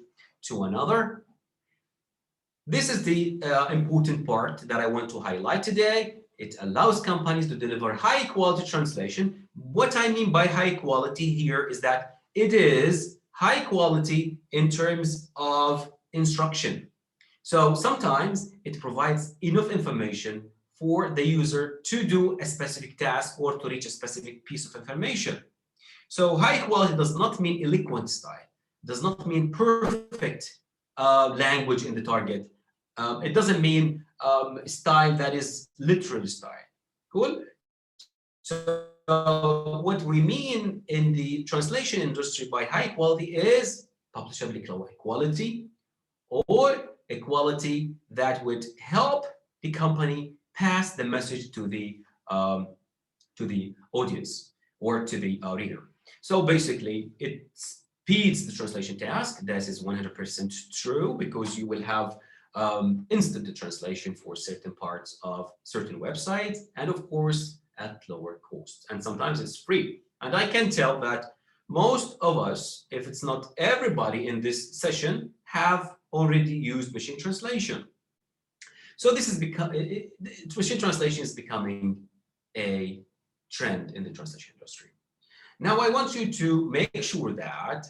to another. This is the important part that I want to highlight today. It allows companies to deliver high quality translation. What I mean by high quality here is that it is high quality in terms of instruction. So sometimes it provides enough information for the user to do a specific task or to reach a specific piece of information. So high quality does not mean eloquent style, does not mean perfect language in the target. It doesn't mean style that is literal style. Cool? So what we mean in the translation industry by high quality is publishability quality, or a quality that would help the company pass the message to the audience or to the reader. So basically, it speeds the translation task. That is 100% true, because you will have instant translation for certain parts of certain websites, and of course at lower cost. And sometimes it's free. And I can tell that most of us, if it's not everybody in this session, have already used machine translation. So this is machine translation is becoming a trend in the translation industry. Now, I want you to make sure that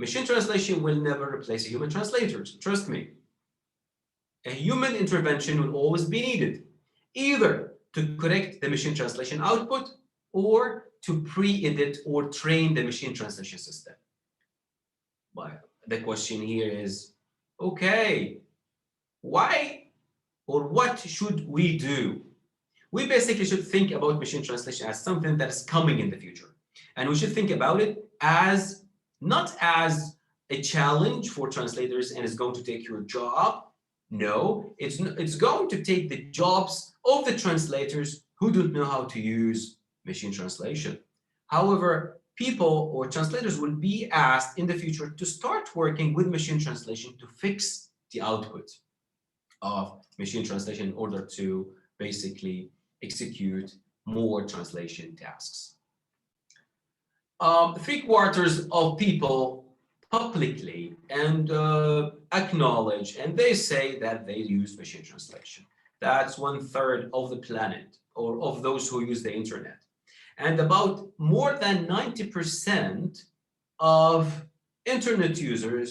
machine translation will never replace a human translator. Trust me. A human intervention will always be needed, either to correct the machine translation output or to pre-edit or train the machine translation system. But the question here is, okay, why or what should we do? We basically should think about machine translation as something that is coming in the future. And we should think about it as not as a challenge for translators and is going to take your job. No, it's going to take the jobs of the translators who don't know how to use machine translation. However, people or translators will be asked in the future to start working with machine translation to fix the output of machine translation in order to basically execute more translation tasks. 3/4 of people publicly and acknowledge, and they say that they use machine translation. That's 1/3 of the planet, or of those who use the internet. And about more than 90% of internet users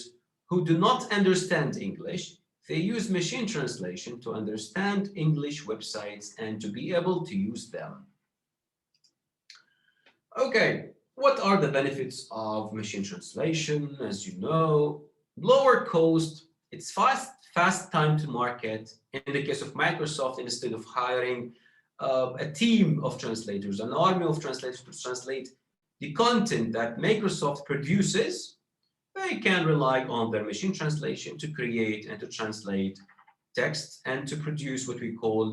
who do not understand English, they use machine translation to understand English websites and to be able to use them. Okay, what are the benefits of machine translation? As you know, lower cost, it's fast time to market. In the case of Microsoft, instead of hiring a team of translators, an army of translators to translate the content that Microsoft produces, they can rely on their machine translation to create and to translate text and to produce what we call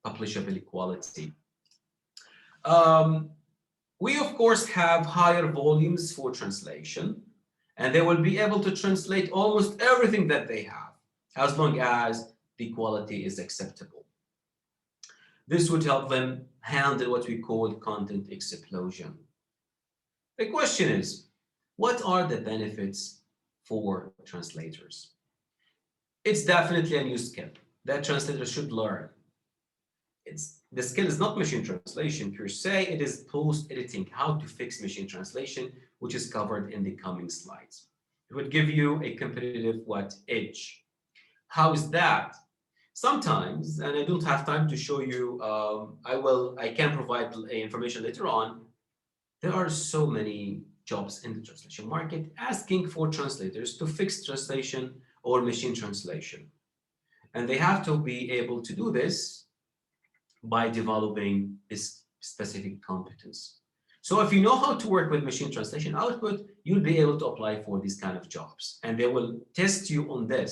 publishability quality. We, of course, have higher volumes for translation, and they will be able to translate almost everything that they have, as long as the quality is acceptable. This would help them handle what we call content explosion. The question is, what are the benefits for translators? It's definitely a new skill that translators should learn. The skill is not machine translation per se, it is post-editing, how to fix machine translation, which is covered in the coming slides. It would give you a competitive edge. How is that? Sometimes, and I don't have time to show you, I can provide information later on, there are so many jobs in the translation market asking for translators to fix translation or machine translation. And they have to be able to do this by developing this specific competence. So if you know how to work with machine translation output, you'll be able to apply for these kind of jobs, and they will test you on this.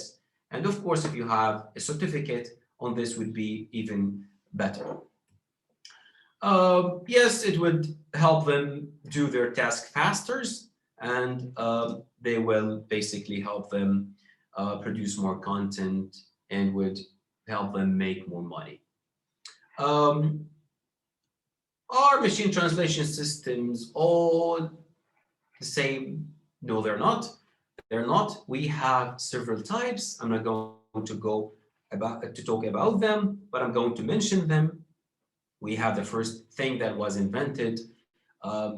And of course, if you have a certificate on this, would be even better. Yes, it would help them do their task faster, and they will basically help them produce more content and would help them make more money. Are machine translation systems all the same? No, they're not. They're not. We have several types. I'm not going to talk about them, but I'm going to mention them. We have the first thing that was invented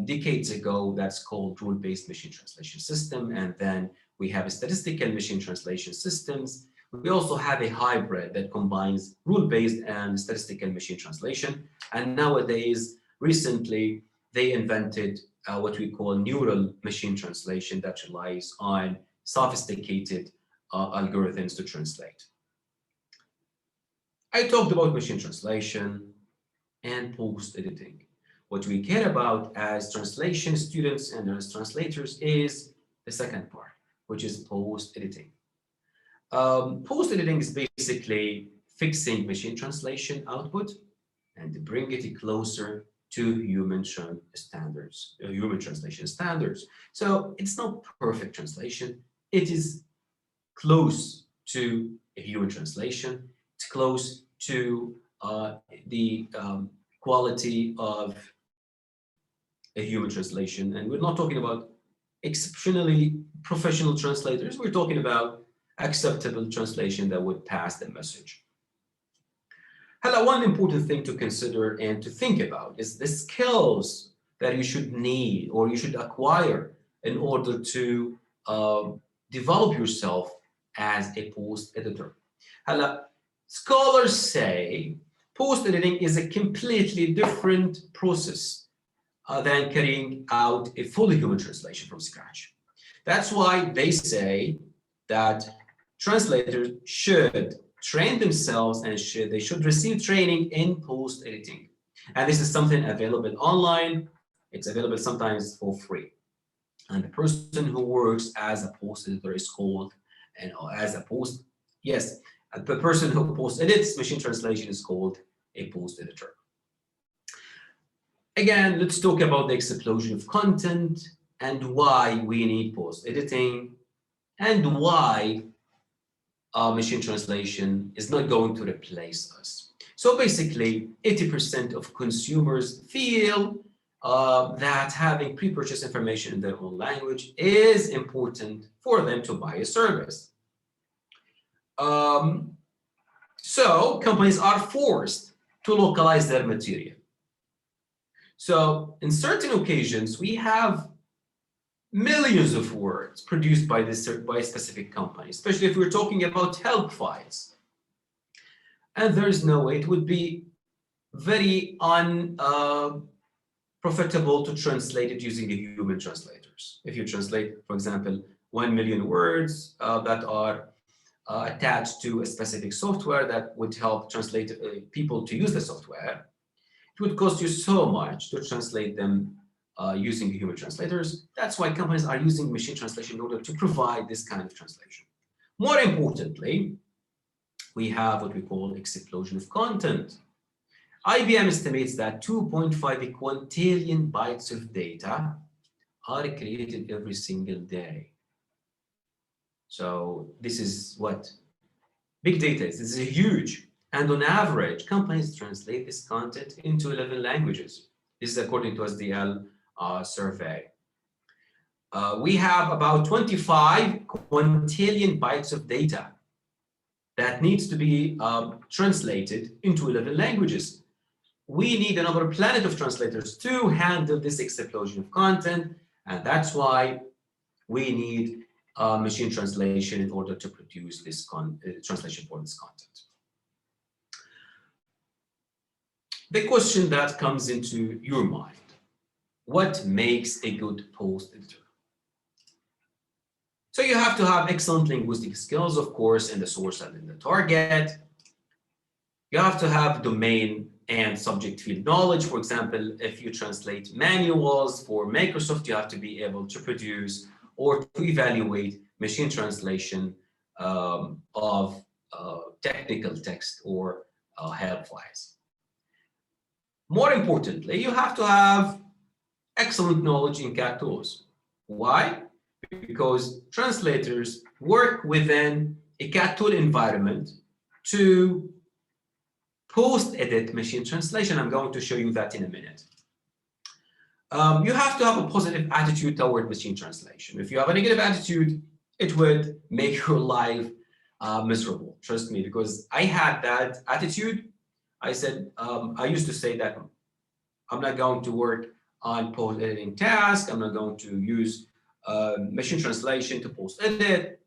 decades ago that's called rule-based machine translation system, and then we have statistical machine translation systems. We also have a hybrid that combines rule-based and statistical machine translation. And nowadays, recently, they invented what we call neural machine translation that relies on sophisticated algorithms to translate. I talked about machine translation and post-editing. What we care about as translation students and as translators is the second part, which is post-editing. Post-editing is basically fixing machine translation output and bring it closer to human standards, human translation standards. So it's not perfect translation. It is close to a human translation. It's close to the quality of a human translation. And we're not talking about exceptionally professional translators. We're talking about acceptable translation that would pass the message. Hello, one important thing to consider and to think about is the skills that you should need or you should acquire in order to develop yourself as a post editor. Hello, scholars say post editing is a completely different process than carrying out a fully human translation from scratch. That's why they say that translators should train themselves and they should receive training in post editing. And this is something available online. It's available sometimes for free. And the person who works as a post editor is called, and as a post, yes, the person who post edits machine translation is called a post editor. Again, let's talk about the explosion of content and why we need post editing and why machine translation is not going to replace us. So basically, 80% of consumers feel that having pre-purchase information in their own language is important for them to buy a service. So companies are forced to localize their material. So in certain occasions, we have millions of words produced by a specific company, especially if we're talking about help files. And there's no way, it would be very unprofitable to translate it using the human translators. If you translate, for example, 1 million words that are attached to a specific software that would help translate people to use the software, it would cost you so much to translate them using human translators. That's why companies are using machine translation in order to provide this kind of translation. More importantly, we have what we call explosion of content. IBM estimates that 2.5 quintillion bytes of data are created every single day. So this is what big data is. This is huge. And on average, companies translate this content into 11 languages. This is according to SDL survey. We have about 25 quintillion bytes of data that needs to be translated into 11 languages. We need another planet of translators to handle this explosion of content, and that's why we need machine translation in order to produce this translation for this content. The question that comes into your mind: what makes a good post editor? So you have to have excellent linguistic skills, of course, in the source and in the target. You have to have domain and subject field knowledge. For example, if you translate manuals for Microsoft, you have to be able to produce or to evaluate machine translation of technical text or help files. More importantly, you have to have excellent knowledge in CAT tools. Why? Because translators work within a CAT tool environment to post-edit machine translation. I'm going to show you that in a minute. You have to have a positive attitude toward machine translation. If you have a negative attitude, it would make your life miserable. Trust me, because I had that attitude. I said, I used to say that I'm not going to work on post-editing tasks. I'm not going to use machine translation to post-edit.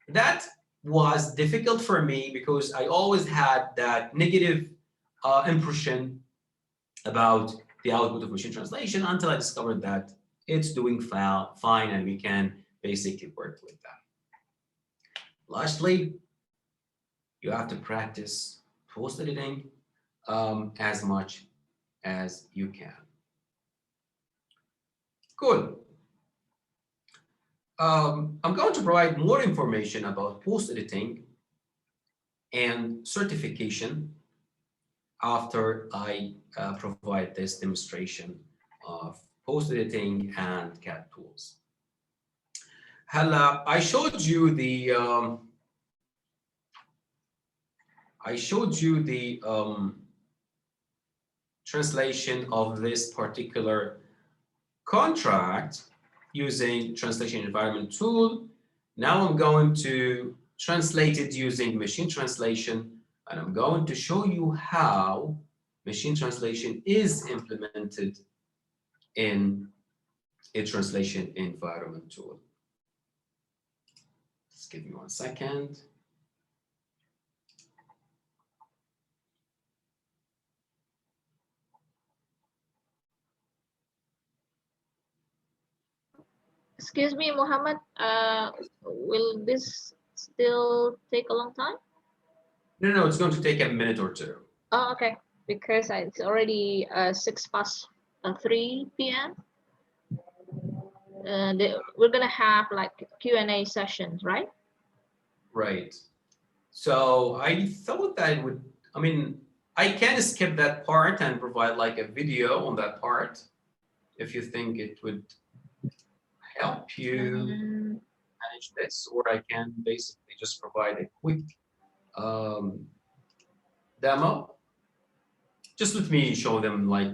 That was difficult for me because I always had that negative impression about the output of machine translation until I discovered that it's doing fine and we can basically work with that. Lastly, you have to practice post-editing as much as you can. Good. I'm going to provide more information about post-editing and certification after I provide this demonstration of post-editing and CAT tools. I showed you the translation of this particular contract using translation environment tool. Now I'm going to translate it using machine translation And I'm going to show you how machine translation is implemented in a translation environment tool. Just give me 1 second. Excuse me, Mohammed. Will this still take a long time? No, it's going to take a minute or two. Oh, okay. Because it's already 6 past 3 p.m. We're gonna have like Q&A sessions, right? Right. So I thought that I would, I mean, I can skip that part and provide like a video on that part if you think it would help you manage this, or I can basically just provide a quick um, demo. Just let me show them like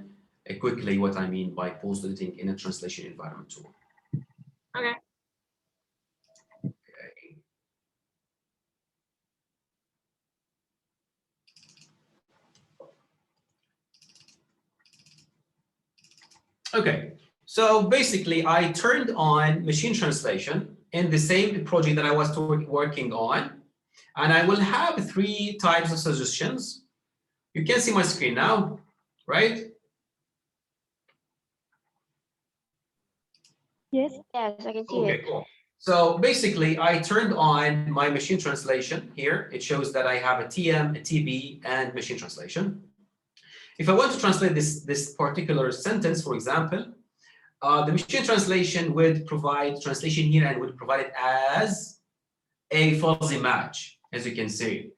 quickly what I mean by post editing in a translation environment tool. Okay. Okay. Okay, so basically I turned on machine translation in the same project that I was working on, and I will have 3 types of suggestions. You can see my screen now, right? Yes. Yes, I can see Okay, it. cool. So basically I turned on my machine translation here. It shows that I have a TM, a TB, and machine translation. If I want to translate this particular sentence, for example, the machine translation would provide translation here and would provide it as a fuzzy match, as you can see.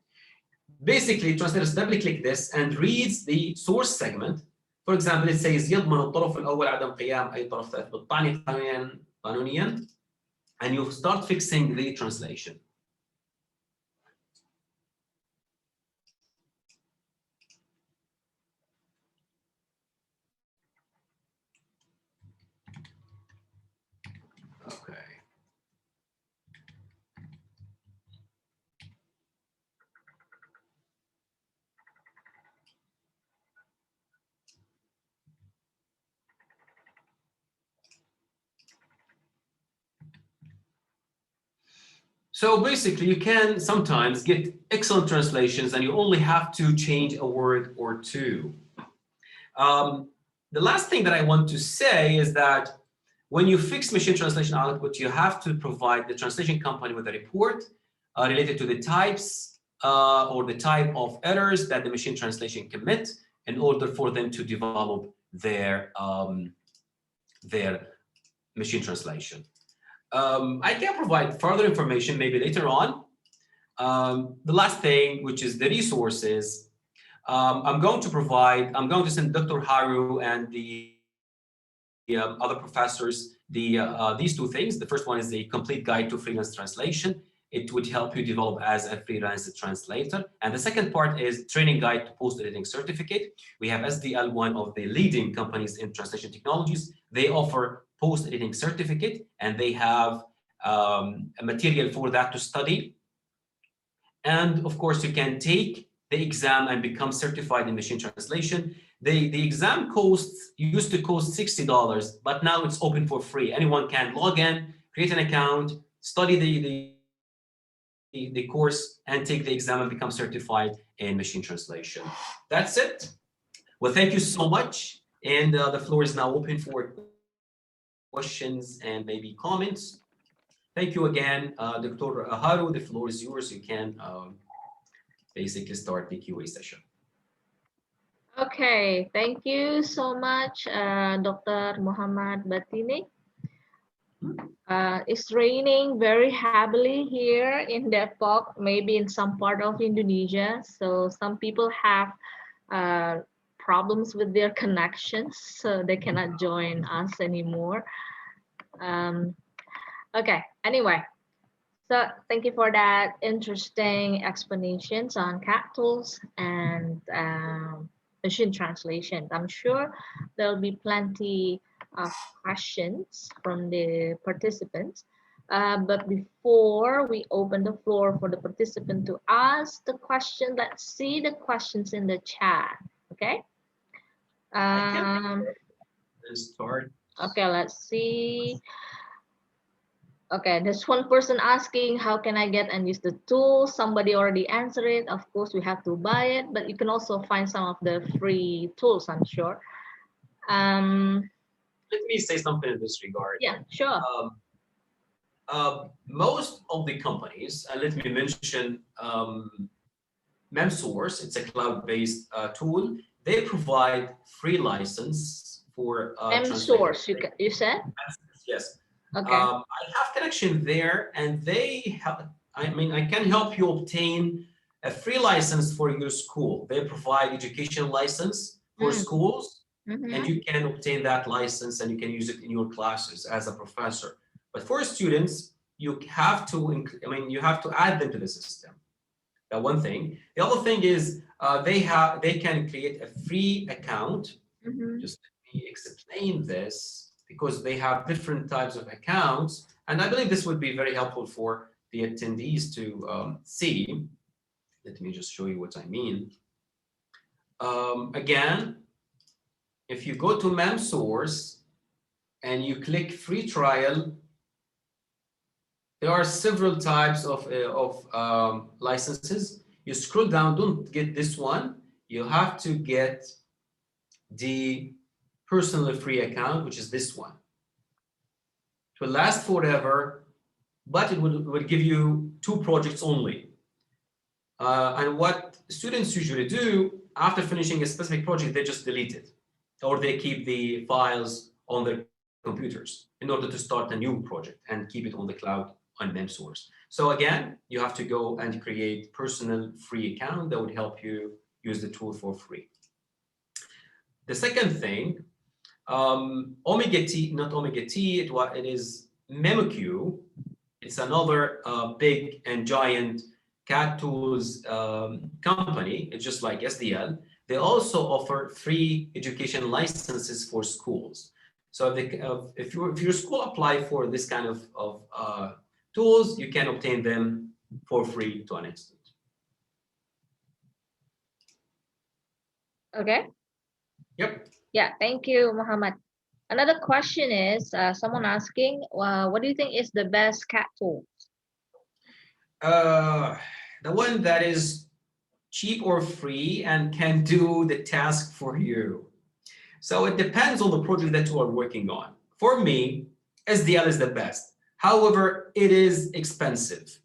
Basically, translators double click this and reads the source segment. For example, it says يضمن الطرف الأول عدم قيام أي طرف ثالث بالطعن قانونيا, and you start fixing the translation. Okay. So basically, you can sometimes get excellent translations and you only have to change a word or two. The last thing that I want to say is that when you fix machine translation output, you have to provide the translation company with a report related to the types or the type of errors that the machine translation commit in order for them to develop their machine translation. I can provide further information maybe later on. The last thing, which is the resources, I'm going to send Dr. Haru and the other professors these 2 things. The first one is a complete guide to freelance translation. It would help you develop as a freelance translator. And the second part is training guide to post-editing certificate. We have SDL, one of the leading companies in translation technologies. They offer post-editing certificate, and they have a material for that to study. And of course, you can take the exam and become certified in machine translation. The exam used to cost $60, but now it's open for free. Anyone can log in, create an account, study the course, and take the exam and become certified in machine translation. That's it. Well, thank you so much. And the floor is now open for questions and maybe comments. Thank you again, Dr. Haru. The floor is yours. You can basically start the QA session. Okay, thank you so much, Dr. Mohammed Batineh. It's raining very heavily here in Depok, maybe in some part of Indonesia. So some people have problems with their connections, so they cannot join us anymore. Okay, anyway, so thank you for that interesting explanations on CAT tools and machine translation. I'm sure there'll be plenty of questions from the participants. But before we open the floor for the participant to ask the question, let's see the questions in the chat. Okay. I can Um, start. okay, let's see. Okay, there's one person asking, how can I get and use the tool? Somebody already answered it. Of course, we have to buy it, but you can also find some of the free tools, I'm sure. Let me say something in this regard. Yeah, sure. Most of the companies, and let me mention MemSource, it's a cloud-based tool. They provide free license for translating. source, you said? Yes. Okay. I have connection there, and they have. I mean, I can help you obtain a free license for your school. They provide education license for schools, and you can obtain that license and you can use it in your classes as a professor. But for students, you have to. You have to add them to the system. That one thing. The other thing is they can create a free account. Just let me explain this because they have different types of accounts, and I believe this would be very helpful for the attendees to see. Let me just show you what I mean. Again, if you go to MemSource and you click free trial, there are several types of licenses. You scroll down, don't get this one. You have to get the personal free account, which is this one. It will last forever, but it will give you 2 projects only. And what students usually do after finishing a specific project, they just delete it, or they keep the files on their computers in order to start a new project and keep it on the cloud on MemSource. So again, you have to go and create personal free account that would help you use the tool for free. The second thing, Omega T, not Omega T, it is MemoQ. It's another big and giant CAD tools company. It's just like SDL. They also offer free education licenses for schools. So if your school apply for this kind of tools, you can obtain them for free to an extent. Okay. Yep. Yeah, thank you, Mohammed. Another question is someone asking, what do you think is the best CAD tool? The one that is cheap or free and can do the task for you. So it depends on the project that you are working on. For me, SDL is the best. However, it is expensive.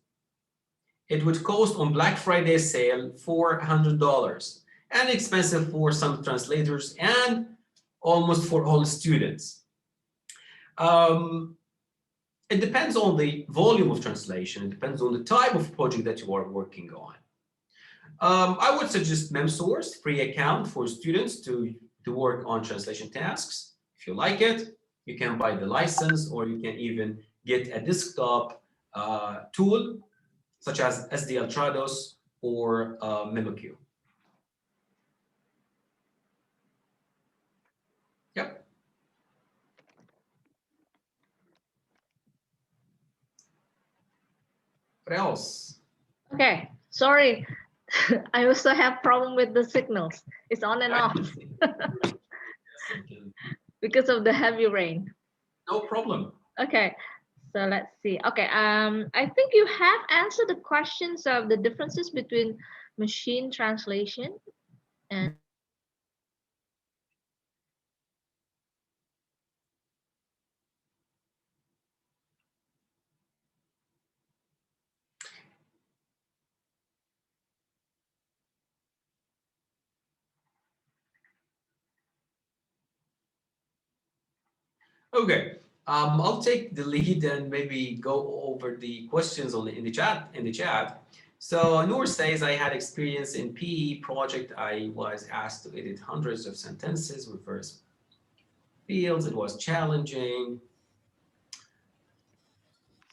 It would cost on Black Friday sale $400 and expensive for some translators and almost for all students. It depends on the volume of translation. It depends on the type of project that you are working on. I would suggest MemSource, free account for students to work on translation tasks. If you like it, you can buy the license, or you can even get a desktop tool such as SDL Trados or MemoQ. Yep. What else? Okay, sorry. I also have problem with the signals. It's on and off because of the heavy rain. No problem. Okay, so let's see. Okay, I think you have answered the questions of the differences between machine translation and Okay. I'll take the lead and maybe go over the questions in the chat. So Noor says, I had experience in PE project. I was asked to edit hundreds of sentences with various fields. It was challenging.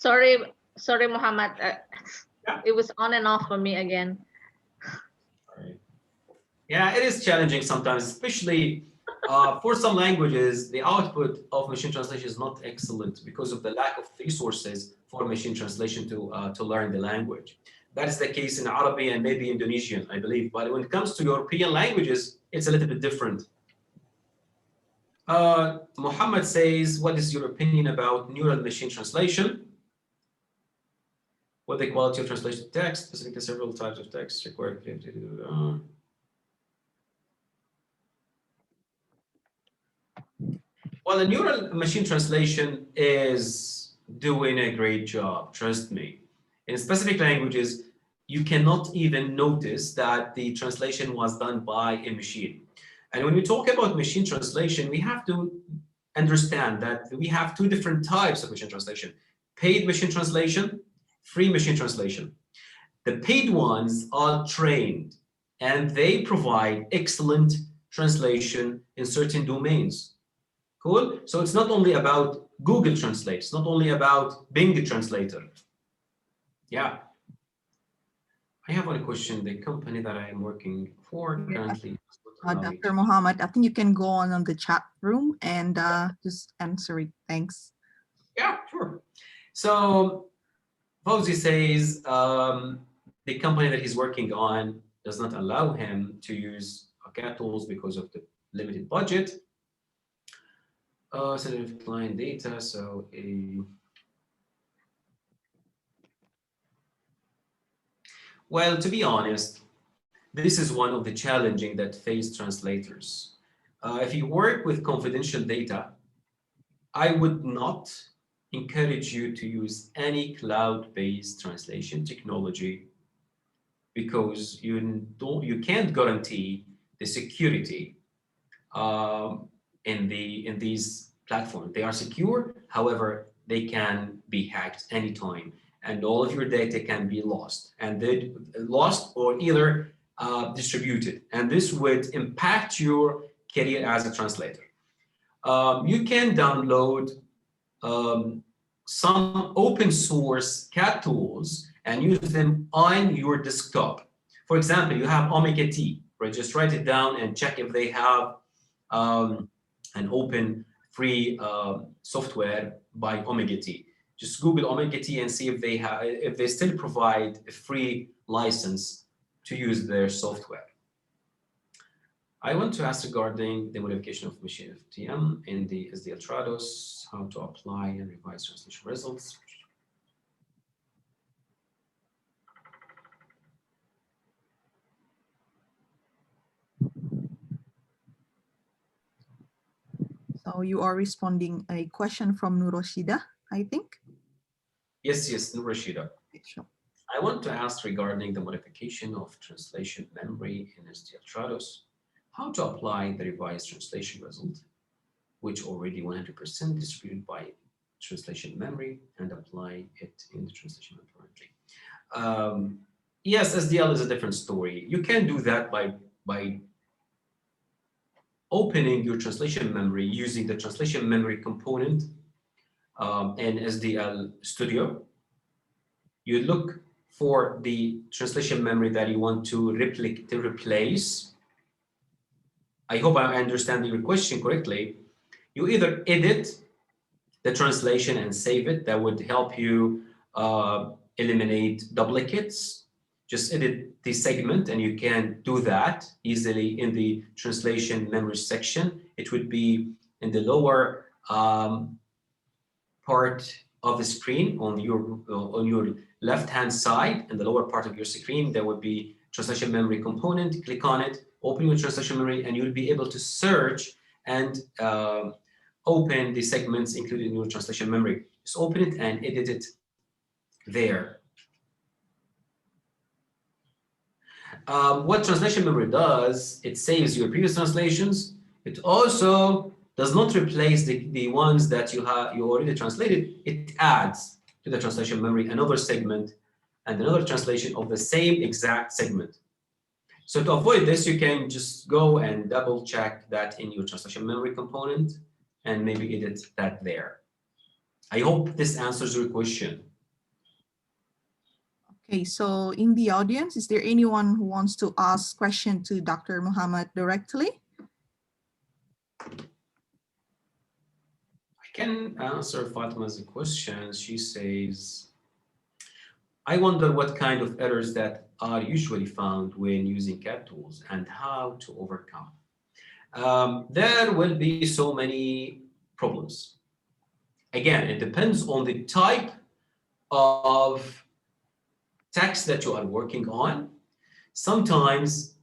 sorry, Muhammad. Yeah. It was on and off for me again. Right. Yeah, it is challenging sometimes, especially For some languages, the output of machine translation is not excellent because of the lack of resources for machine translation to learn the language. That is the case in Arabic and maybe Indonesian, I believe. But when it comes to European languages, it's a little bit different. Mohammed says, what is your opinion about neural machine translation? What the quality of translation text, specifically several types of text required. Well, the neural machine translation is doing a great job, trust me. In specific languages, you cannot even notice that the translation was done by a machine. And when we talk about machine translation, we have to understand that we have two different types of machine translation: paid machine translation, free machine translation. The paid ones are trained and they provide excellent translation in certain domains. Cool? So it's not only about Google Translate, it's not only about Bing Translator. Yeah. I have one question. The company that I am working for currently. Dr. Mohammed, I think you can go on the chat room and just answer it. Thanks. Yeah, sure. So Fauzi says the company that he's working on does not allow him to use CAT tools because of the limited budget. Set of client data, so well, to be honest, this is one of the challenging that face translators. If you work with confidential data, I would not encourage you to use any cloud-based translation technology because you can't guarantee the security in these platforms. They are secure, however, they can be hacked anytime, and all of your data can be lost, and they lost or either distributed, and this would impact your career as a translator. You can download some open source CAT tools and use them on your desktop. For example, you have Omega T, right? Just write it down and check if they have an open free software by Omega T. Just Google Omega T and see if they still provide a free license to use their software. I want to ask regarding the modification of machine FTM in the SDL Trados, how to apply and revise translation results. So you are responding a question from Nuroshida, I think. Yes, Nuroshida. Sure. I want to ask regarding the modification of translation memory in SDL Trados, how to apply the revised translation result, which already 100% distributed by translation memory, and apply it in the translation memory. Yes, SDL is a different story. You can do that by opening your translation memory using the translation memory component in SDL Studio. You look for the translation memory that you want to replace. I hope I understand your question correctly. You either edit the translation and save it. That would help you eliminate duplicates. Just edit the segment and you can do that easily in the translation memory section. It would be in the lower part of the screen on your left-hand side. In the lower part of your screen, there would be translation memory component. Click on it, open your translation memory, and you'll be able to search and open the segments included in your translation memory. Just open it and edit it there. What translation memory does, it saves your previous translations. It also does not replace the ones that you already translated. It adds to the translation memory another segment and another translation of the same exact segment. So to avoid this, you can just go and double check that in your translation memory component and maybe edit that there. I hope this answers your question. Okay, so in the audience, is there anyone who wants to ask question to Dr. Mohammed directly? I can answer Fatma's question. She says, I wonder what kind of errors that are usually found when using CAD tools and how to overcome. There will be so many problems. Again, it depends on the type of text that you are working on. Sometimes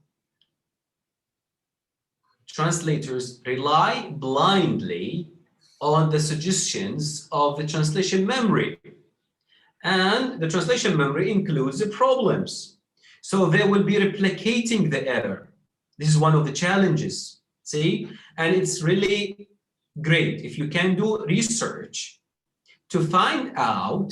translators rely blindly on the suggestions of the translation memory. And the translation memory includes the problems. So they will be replicating the error. This is one of the challenges, see? And it's really great if you can do research to find out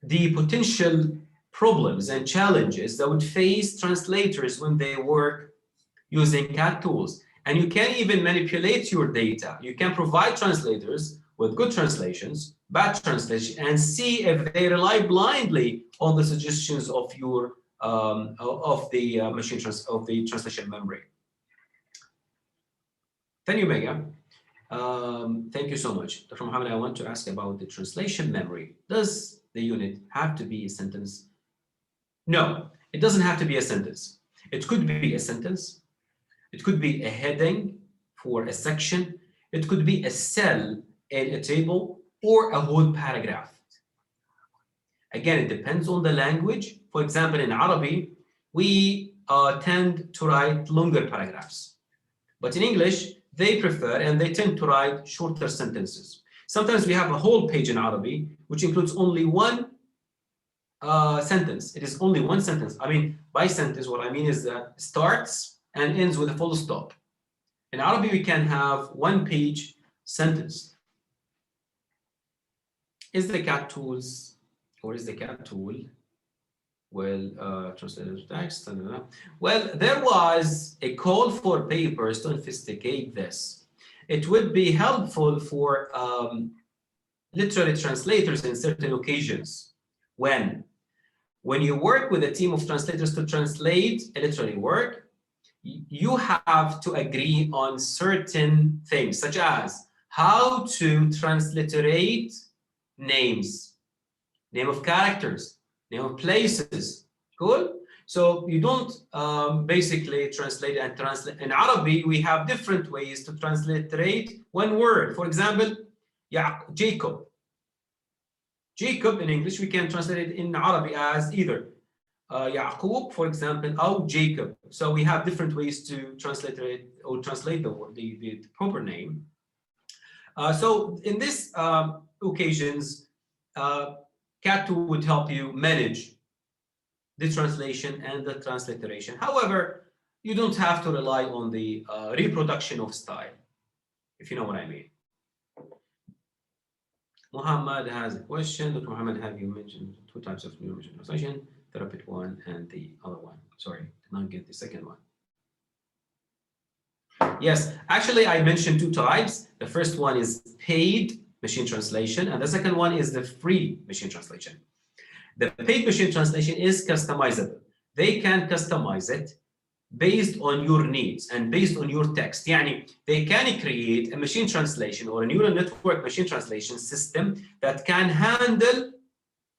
the potential problems and challenges that would face translators when they work using CAD tools. And you can even manipulate your data. You can provide translators with good translations, bad translation, and see if they rely blindly on the suggestions of your the translation memory. Thank you, Mega. Thank you so much. Dr. Mohammed, I want to ask about the translation memory. Does the unit have to be a sentence? No, it doesn't have to be a sentence. It could be a sentence. It could be a heading for a section. It could be a cell in a table or a whole paragraph. Again, it depends on the language. For example, in Arabic, we tend to write longer paragraphs. But in English, they prefer and they tend to write shorter sentences. Sometimes we have a whole page in Arabic, which includes only one sentence. It is only one sentence. I mean, by sentence, what I mean is that it starts and ends with a full stop. In Arabic, we can have one page sentence. Is the CAD tools, or is the CAD tool, well, translated text? Well, there was a call for papers to investigate this. It would be helpful for literary translators in certain occasions. When you work with a team of translators to translate a literary work, you have to agree on certain things, such as how to transliterate names, name of characters, name of places. Cool? So you don't basically translate and translate. In Arabic, we have different ways to transliterate one word. For example, Jacob. Jacob in English, we can translate it in Arabic as either Yaqub, for example, or Jacob. So we have different ways to translate it or translate the word, the proper name. So in these occasions, CAD tool would help you manage the translation and the transliteration. However, you don't have to rely on the reproduction of style, if you know what I mean. Mohammed has a question. Dr. Mohammed, have you mentioned two types of neuroimaging translation, therapeutic one and the other one? Sorry, did not get the second one. Yes, actually, I mentioned two types. The first one is paid machine translation, and the second one is the free machine translation. The paid machine translation is customizable. They can customize it based on your needs and based on your text. Yani, they can create a machine translation or a neural network machine translation system that can handle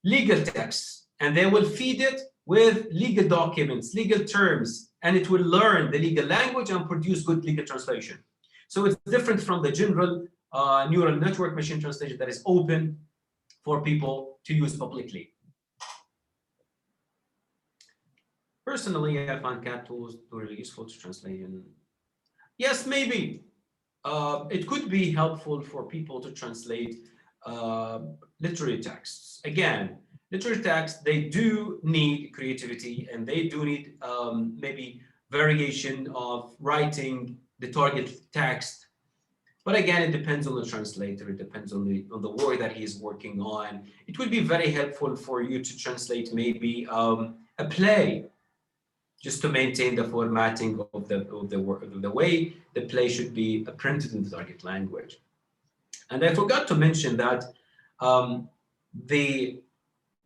legal texts, and they will feed it with legal documents, legal terms, and it will learn the legal language and produce good legal translation. So it's different from the general neural network machine translation that is open for people to use publicly. Personally, I find CAD tools really useful to translation. Yes, maybe. It could be helpful for people to translate literary texts. Again, literary texts, they do need creativity and they do need maybe variation of writing the target text. But again, it depends on the translator. It depends on the work that he is working on. It would be very helpful for you to translate maybe a play, just to maintain the formatting of the work, the way the play should be printed in the target language. And I forgot to mention that the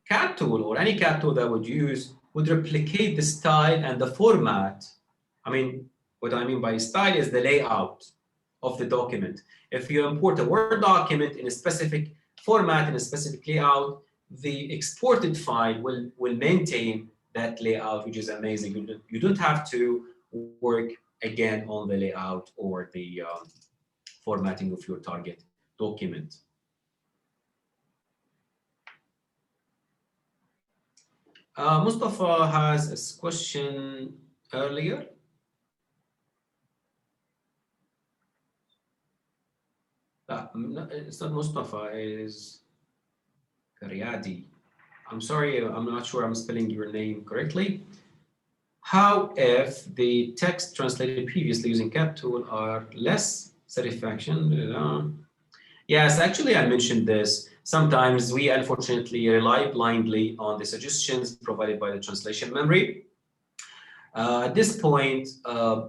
CAD tool or any CAD tool that would use would replicate the style and the format. I mean, What I mean by style is the layout of the document. If you import a Word document in a specific format, in a specific layout, the exported file will maintain that layout, which is amazing. You don't have to work again on the layout or the formatting of your target document. Mustafa has a question earlier. It's not Mustafa, it's Karyadi. I'm sorry, I'm not sure I'm spelling your name correctly. How if the text translated previously using CAP tool are less satisfaction? Yes, actually I mentioned this. Sometimes we unfortunately rely blindly on the suggestions provided by the translation memory. At this point,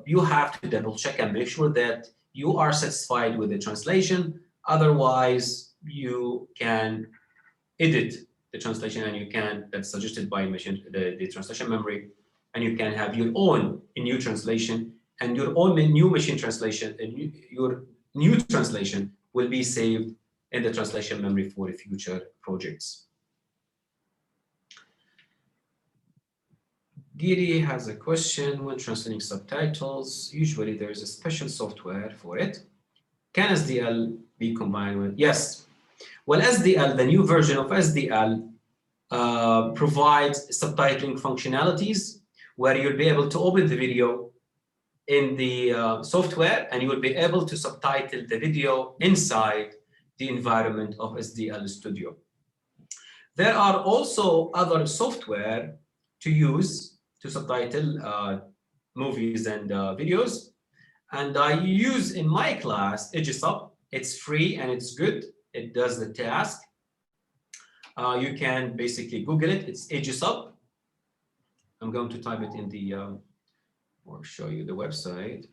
you have to double check and make sure that you are satisfied with the translation. Otherwise, you can edit the translation and you can, that's suggested by the translation memory, and you can have your own new translation, and your own new machine translation, and your new translation will be saved in the translation memory for future projects. Giri has a question. When translating subtitles, usually there is a special software for it. Can SDL be combined with? Yes. Well, SDL, the new version of SDL, provides subtitling functionalities where you'll be able to open the video in the software and you will be able to subtitle the video inside the environment of SDL Studio. There are also other software to use to subtitle movies and videos. And I use in my class EduSub. It's free and it's good. It does the task. You can basically Google it. It's EduSub. I'm going to type it in the, or show you the website.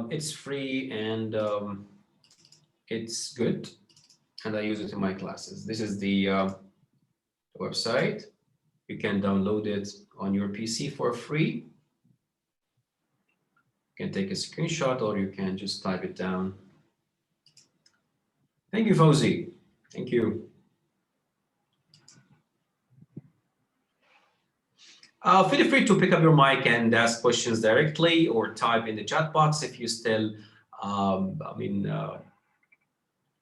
It's free and it's good. And I use it in my classes. This is the website. You can download it on your PC for free. You can take a screenshot or you can just type it down. Thank you, Fauzi. Thank you. Feel free to pick up your mic and ask questions directly or type in the chat box if you still,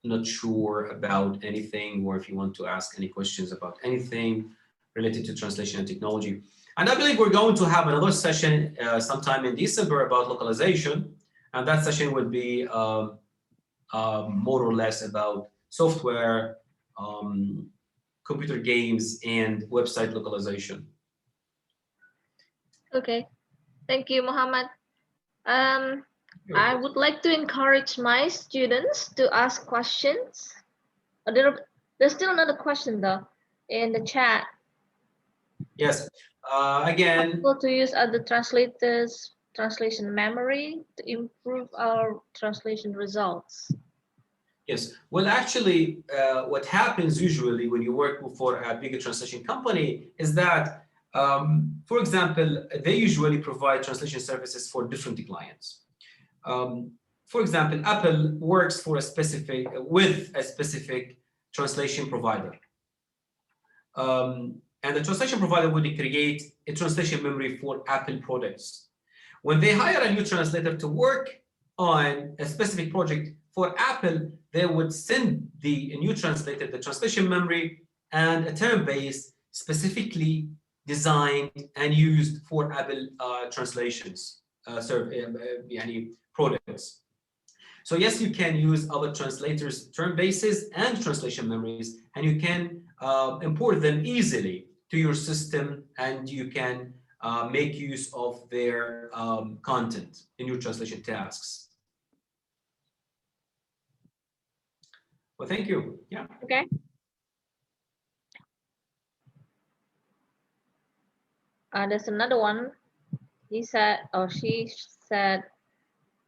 not sure about anything, or if you want to ask any questions about anything related to translation and technology. And I believe we're going to have another session sometime in December about localization. And that session will be more or less about software, computer games, and website localization. Okay, thank you, Mohammed. I would like to encourage my students to ask questions. There's still another question though in the chat. Yes, again. Possible to use other translators' translation memory to improve our translation results. Yes, well, actually, what happens usually when you work for a bigger translation company is that, for example, they usually provide translation services for different clients. For example, Apple works for with a specific translation provider. And the translation provider would create a translation memory for Apple products. When they hire a new translator to work on a specific project for Apple, they would send the new translator the translation memory and a term base specifically designed and used for Apple translations, products. So yes, you can use other translators' term bases and translation memories, and you can import them easily to your system, and you can make use of their content in your translation tasks. Well, thank you. Yeah. Okay. There's another one. He said, or she said,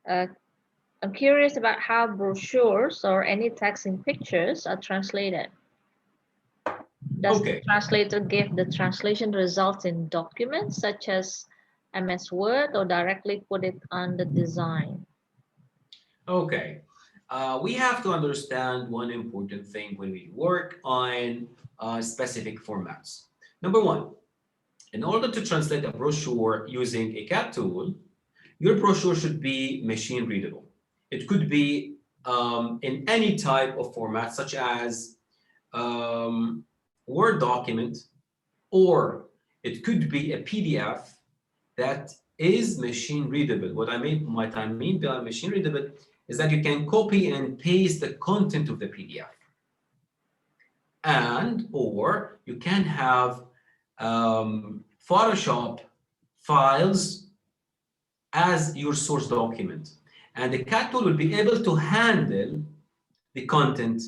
I'm curious about how brochures or any text in pictures are translated. Does Okay. the translator give the translation results in documents such as MS Word or directly put it on the design? Okay. We have to understand one important thing when we work on specific formats. Number one, in order to translate a brochure using a CAT tool, your brochure should be machine readable. It could be in any type of format, such as Word document, or it could be a PDF that is machine readable. What I mean by machine readable is that you can copy and paste the content of the PDF, and or you can have Photoshop files as your source document, and the CAT tool will be able to handle the content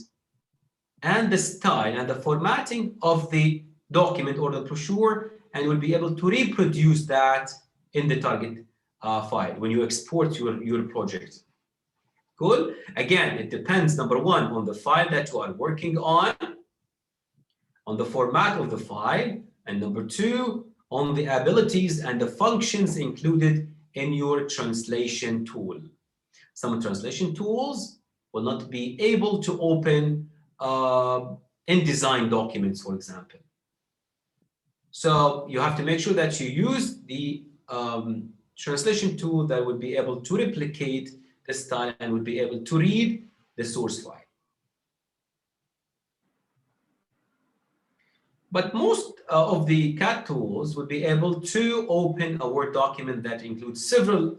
and the style and the formatting of the document or the brochure, and will be able to reproduce that in the target file when you export your project. Cool. Again, it depends, number one, on the file that you are working on the format of the file, and number two, on the abilities and the functions included in your translation tool. Some translation tools will not be able to open InDesign documents, for example. So you have to make sure that you use the translation tool that will be able to replicate the style and will be able to read the source file. But most of the CAT tools would be able to open a Word document that includes several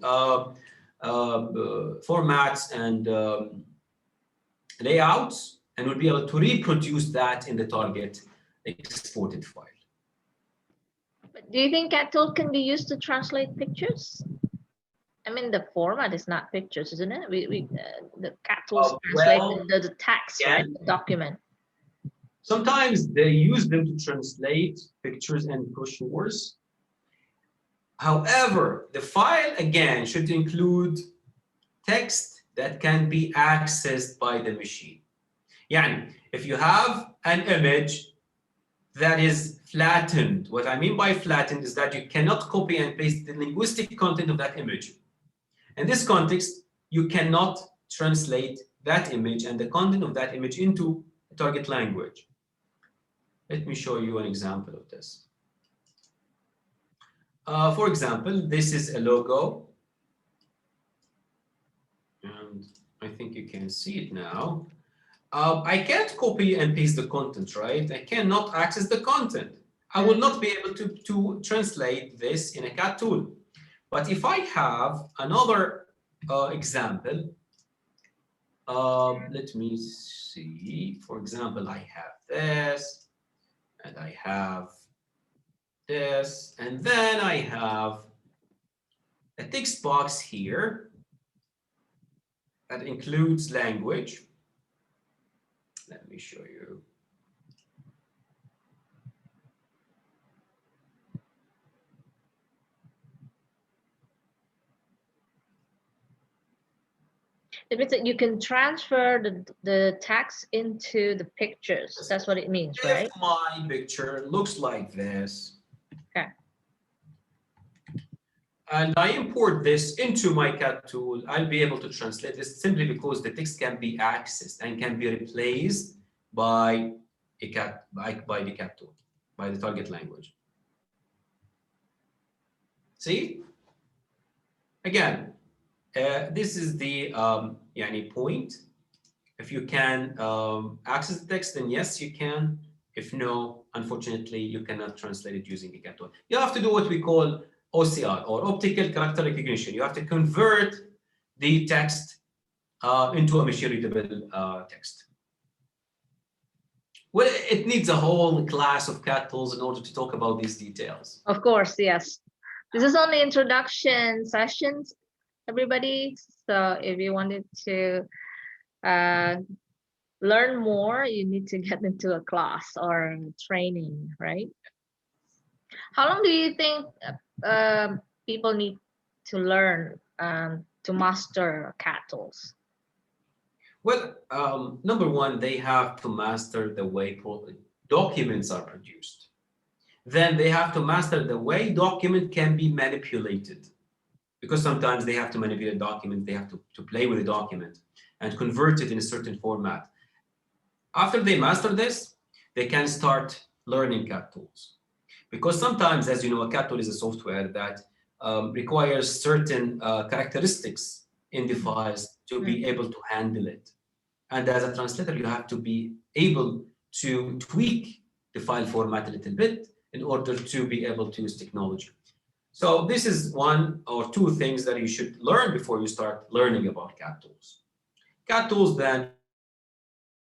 formats and layouts, and will be able to reproduce that in the target exported file. But do you think CAT tool can be used to translate pictures? I mean, the format is not pictures, isn't it? The CAT tools translate the text, yeah. right? The document. Sometimes they use them to translate pictures and brochures. However, the file, again, should include text that can be accessed by the machine. Yani, if you have an image that is flattened, what I mean by flattened is that you cannot copy and paste the linguistic content of that image. In this context, you cannot translate that image and the content of that image into a target language. Let me show you an example of this. For example, this is a logo. And I think you can see it now. I can't copy and paste the content, right? I cannot access the content. I will not be able to translate this in a CAT tool. But if I have another example, let me see. For example, I have this. And I have this, and then I have a text box here that includes language. Let me show you. It means that you can transfer the text into the pictures. That's what it means, right? If my picture looks like this, okay, and I import this into my CAT tool, I'll be able to translate this simply because the text can be accessed and can be replaced by the CAT tool, by the target language. See? Again, this is the point. If you can access the text, then yes, you can. If no, unfortunately, you cannot translate it using a CAT tool. You have to do what we call OCR, or optical character recognition. You have to convert the text into a machine-readable text. Well, it needs a whole class of CAT tools in order to talk about these details. Of course, yes. This is only introduction sessions, everybody. So if you wanted to learn more, you need to get into a class or training, right? How long do you think people need to learn to master CAT tools? Well, number one, they have to master the way documents are produced. Then they have to master the way document can be manipulated, because sometimes they have to manipulate documents, they have to play with the document and convert it in a certain format. After they master this, they can start learning CAD tools. Because sometimes, as you know, a CAD tool is a software that requires certain characteristics in the files to be able to handle it. And as a translator, you have to be able to tweak the file format a little bit in order to be able to use technology. So this is one or two things that you should learn before you start learning about CAD tools. CAD tools then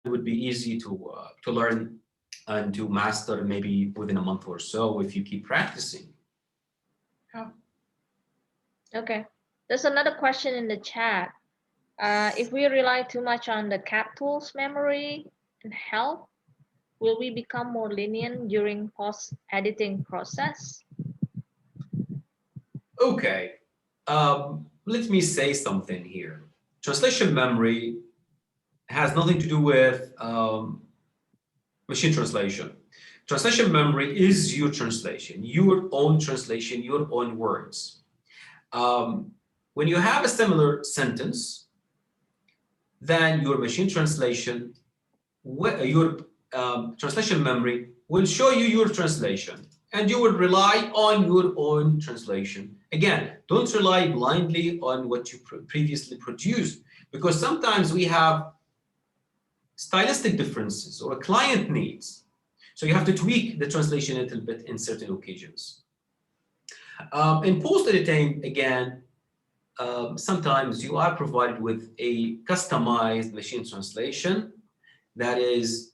would be easy to learn and to master maybe within a month or so if you keep practicing. Yeah. Okay. There's another question in the chat. If we rely too much on the CAD tools memory and help, will we become more lenient during post-editing process? Okay. Let me say something here. Translation memory has nothing to do with machine translation. Translation memory is your translation, your own translation, your own words. When you have a similar sentence, then your machine translation, your translation memory will show you your translation, and you will rely on your own translation. Again, don't rely blindly on what you previously produced, because sometimes we have stylistic differences or client needs. So you have to tweak the translation a little bit in certain occasions. In post-editing, again, sometimes you are provided with a customized machine translation that is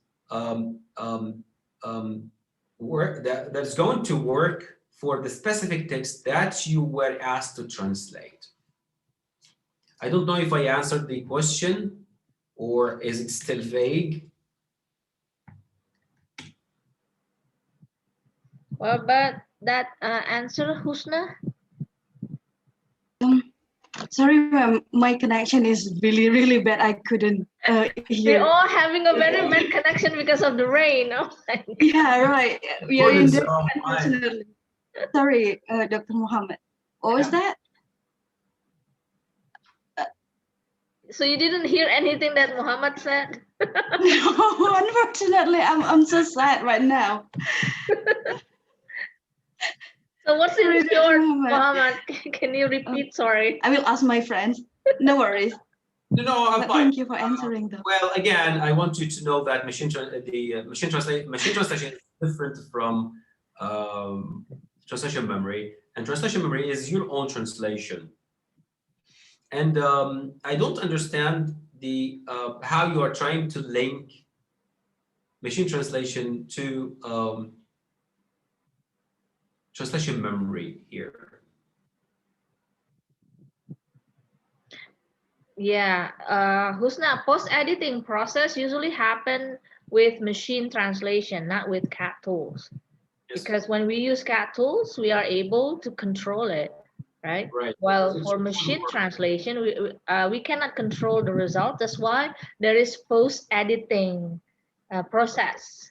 that's going to work for the specific text that you were asked to translate. I don't know if I answered the question, or is it still vague? Well, but that answer, Husna? Sorry, ma'am, my connection is really, really bad. I couldn't hear. We're all having a very bad connection because of the rain. Oh my God. Yeah, right. We are in the unfortunately. Sorry, Dr. Mohammed. What was that? So you didn't hear anything that Muhammad said? No, unfortunately, I'm so sad right now. So what's in Sorry, Dr. short, Mohammed. Muhammad? Can you repeat? Sorry. I will ask my friends. No worries. No, I'm But fine. thank you for answering though. Well, again, I want you to know that machine translation is different from translation memory, and translation memory is your own translation. And I don't understand the how you are trying to link machine translation to translation memory here. Yeah, Husna, post-editing process usually happen with machine translation, not with CAD tools. Yes. Because when we use CAD tools, we are able to control it, right? Right. Well, for machine translation, we cannot control the result. That's why there is post-editing process.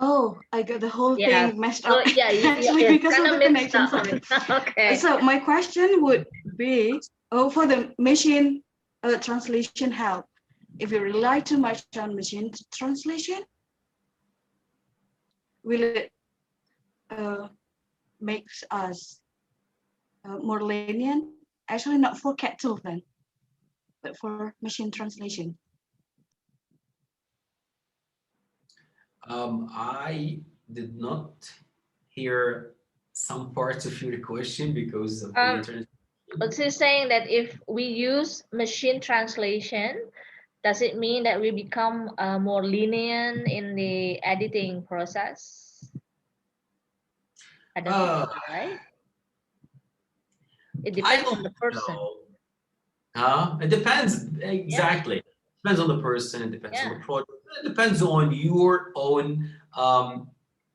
Oh, I got the whole Yeah. thing messed So up. yeah, Actually, yeah, because of kinda the mixed connection. up. Sorry. Okay. So my question would be, for the machine translation help, if we rely too much on machine translation, will it makes us more lenient? Actually, not for CAD tool then, but for machine translation. I did not hear some parts of your question because of the internet. But she's saying that if we use machine translation, does it mean that we become more lenient in the editing process? I don't think so, right? It depends on the person. It depends, exactly. Yeah. It depends on the person, it depends on Yeah. the project, it depends on your own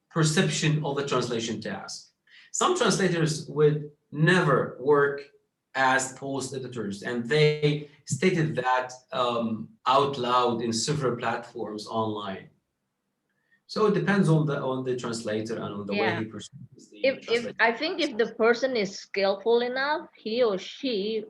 perception of the translation task. Some translators would never work as post editors, and they stated that out loud in several platforms online. So it depends on the translator and on the way he perceives the If I think if the person is skillful enough, he or she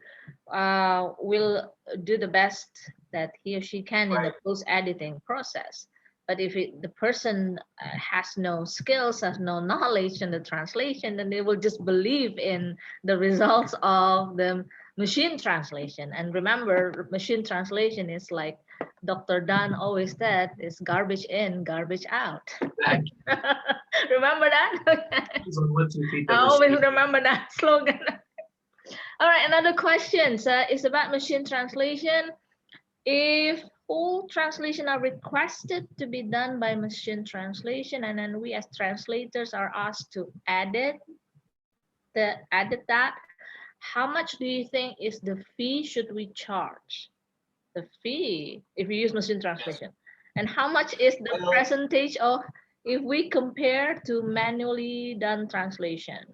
will do the best that he or she can in the post editing process. But if the person has no skills, has no knowledge in the translation, then they will just believe in the results of the machine translation. And remember, machine translation is like Dr. Dan always said, is garbage in, garbage out. Remember that? I always remember that slogan. All right, another question is about machine translation. If all translation are requested to be done by machine translation, and then we as translators are asked to edit that, how much do you think is the fee should we charge? The fee if we use machine translation, and how much is the percentage of if we compare to manually done translation?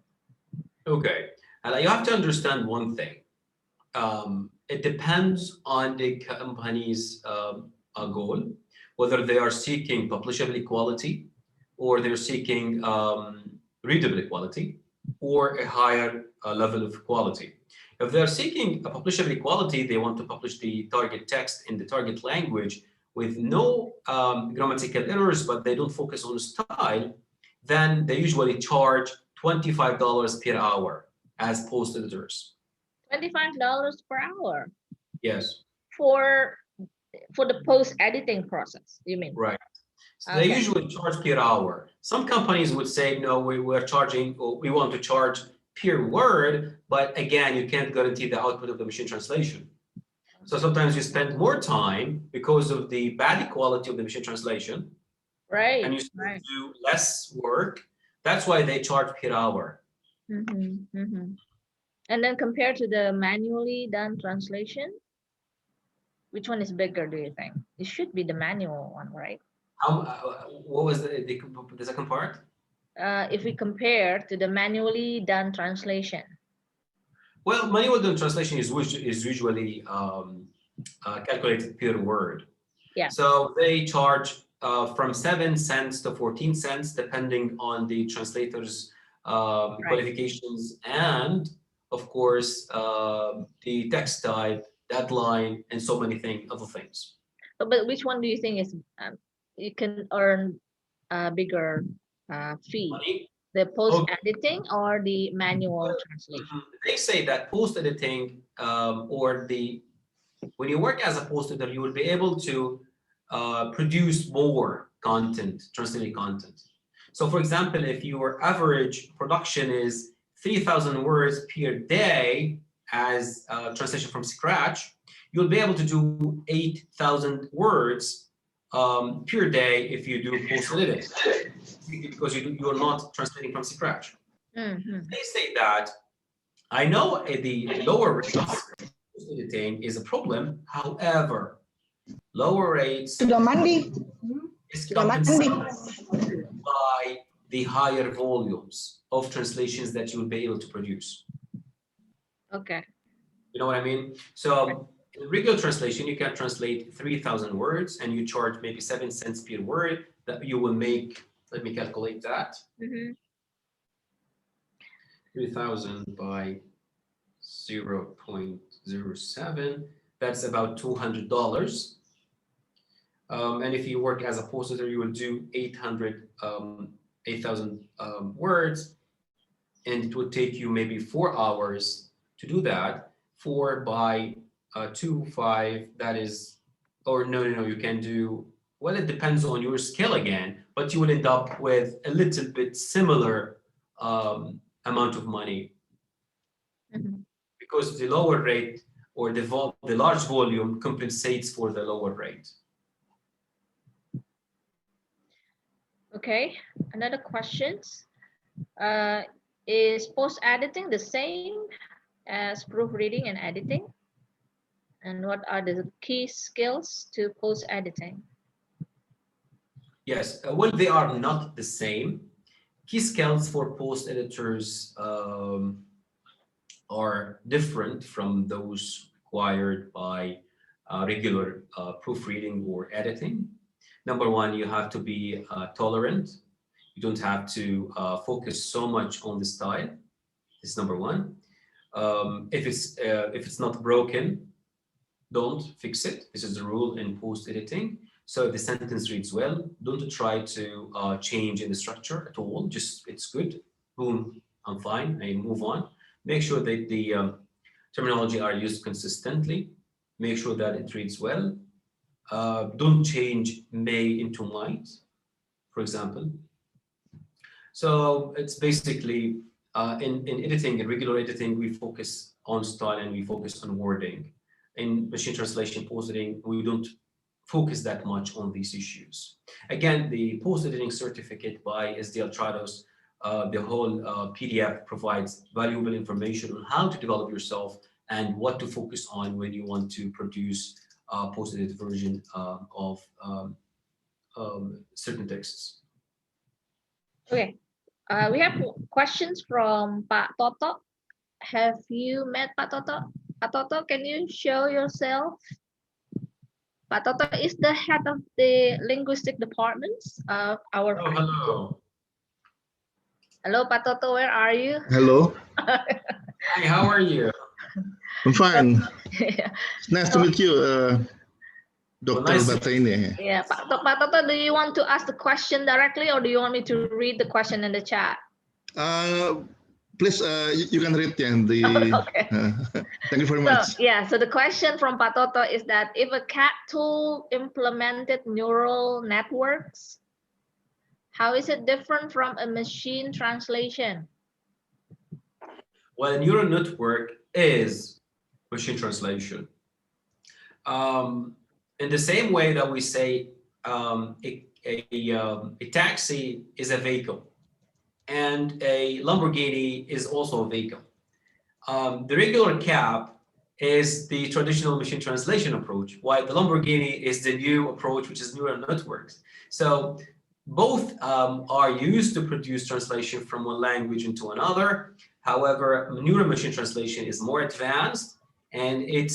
Okay, and you have to understand one thing. It depends on the company's goal, whether they are seeking publishability quality, or they're seeking readability quality, or a higher level of quality. If they're seeking a publishability quality, they want to publish the target text in the target language with no grammatical errors, but they don't focus on style, then they usually charge $25 per hour as post editors. $25 per hour. Yes. For the post editing process, you mean? Right. So they usually charge per hour. Some companies would say, no, we're charging, or we want to charge per word, but again, you can't guarantee the output of the machine translation. So sometimes you spend more time because of the bad quality of the machine translation. Right. And you do less work. That's why they charge per hour. And then compared to the manually done translation, which one is bigger, do you think? It should be the manual one, right? What was the second part? If we compare to the manually done translation. Well, manual done translation is usually calculated per word. Yeah. So they charge from 7 cents to 14 cents, depending on the translator's qualifications and, of course, the text type, deadline, and so many other things. But which one do you think is you can earn a bigger fee? Money? The post editing or the manual translation? They say that post editing when you work as a post editor, you will be able to produce more content, translated content. So for example, if your average production is 3,000 words per day as translation from scratch, you'll be able to do 8,000 words per day if you do post editing, because you're not translating from scratch. They say that, I know the lower rates post editing is a problem. However, lower rates is compensated by the higher volumes of translations that you will be able to produce. Okay. You know what I mean? So in regular translation, you can translate 3,000 words and you charge maybe 7 cents per word. That you will make, let me calculate that. 3,000 by 0.07, that's about $200. And if you work as a post editor, you will do 8,000 words, and it would take you maybe 4 hours to do that. 4 by 2.5, that is, or no, you can do, well, it depends on your skill again, but you will end up with a little bit similar amount of money. Because the lower rate or the large volume compensates for the lower rate. Okay, another questions. Is post editing the same as proofreading and editing? And what are the key skills to post editing? Yes, well, they are not the same. Key skills for post editors are different from those required by regular proofreading or editing. Number one, you have to be tolerant. You don't have to focus so much on the style. This is number one. If it's not broken, don't fix it. This is the rule in post editing. So if the sentence reads well, don't try to change in the structure at all. Just it's good. Boom, I'm fine. I move on. Make sure that the terminology are used consistently. Make sure that it reads well. Don't change may into might, for example. So it's basically in editing, in regular editing, we focus on style and we focus on wording. In machine translation, post editing, we don't focus that much on these issues. Again, the post editing certificate by SDL Trados, the whole PDF provides valuable information on how to develop yourself and what to focus on when you want to produce a post edited version of certain texts. Okay, we have questions from Pak Toto. Have you met Pak Toto? Pak Toto, can you show yourself? Pak Toto is the head of the linguistic departments of our. Oh, hello. Hello, Pak Toto, where are you? Hello, Hi, how are you? I'm fine. Yeah. It's nice to meet you, Dr. nice to- Batineh. Yeah, Pak Toto, do you want to ask the question directly or do you want me to read the question in the chat? Please, you can read the. Okay. Thank you very So, much. yeah, so the question from Pak Toto is that if a CAT tool implemented neural networks, how is it different from a machine translation? Well, a neural network is machine translation. In the same way that we say a taxi is a vehicle and a Lamborghini is also a vehicle. The regular cab is the traditional machine translation approach, while the Lamborghini is the new approach, which is neural networks. So both are used to produce translation from one language into another. However, neural machine translation is more advanced, and it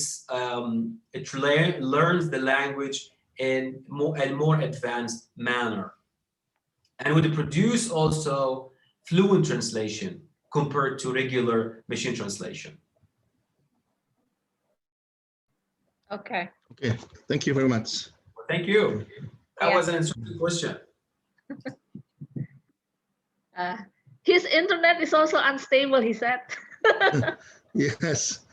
learns the language in a more advanced manner, and would produce also fluent translation compared to regular machine translation. Okay. Okay, thank you very much. Well, thank you. That Yeah. was an interesting question. His internet is also unstable, he said. Yes.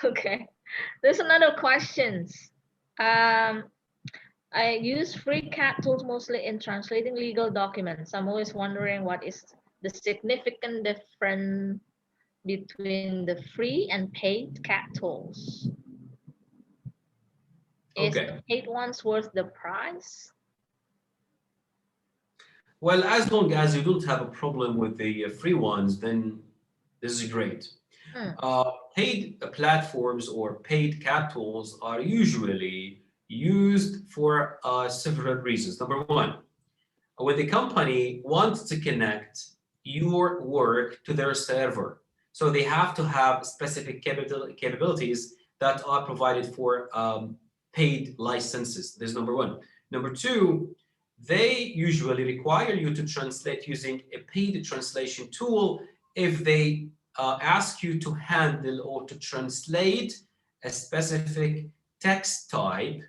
Okay. There's another question. I use free CAT tools mostly in translating legal documents. I'm always wondering what is the significant difference between the free and paid CAT tools. Is Okay. the paid ones worth the price? Well, as long as you don't have a problem with the free ones, then this is great. Paid platforms or paid CAT tools are usually used for several reasons. Number one, when the company wants to connect your work to their server, so they have to have specific capabilities that are provided for paid licenses. This is number one. Number two, they usually require you to translate using a paid translation tool if they ask you to handle or to translate a specific text type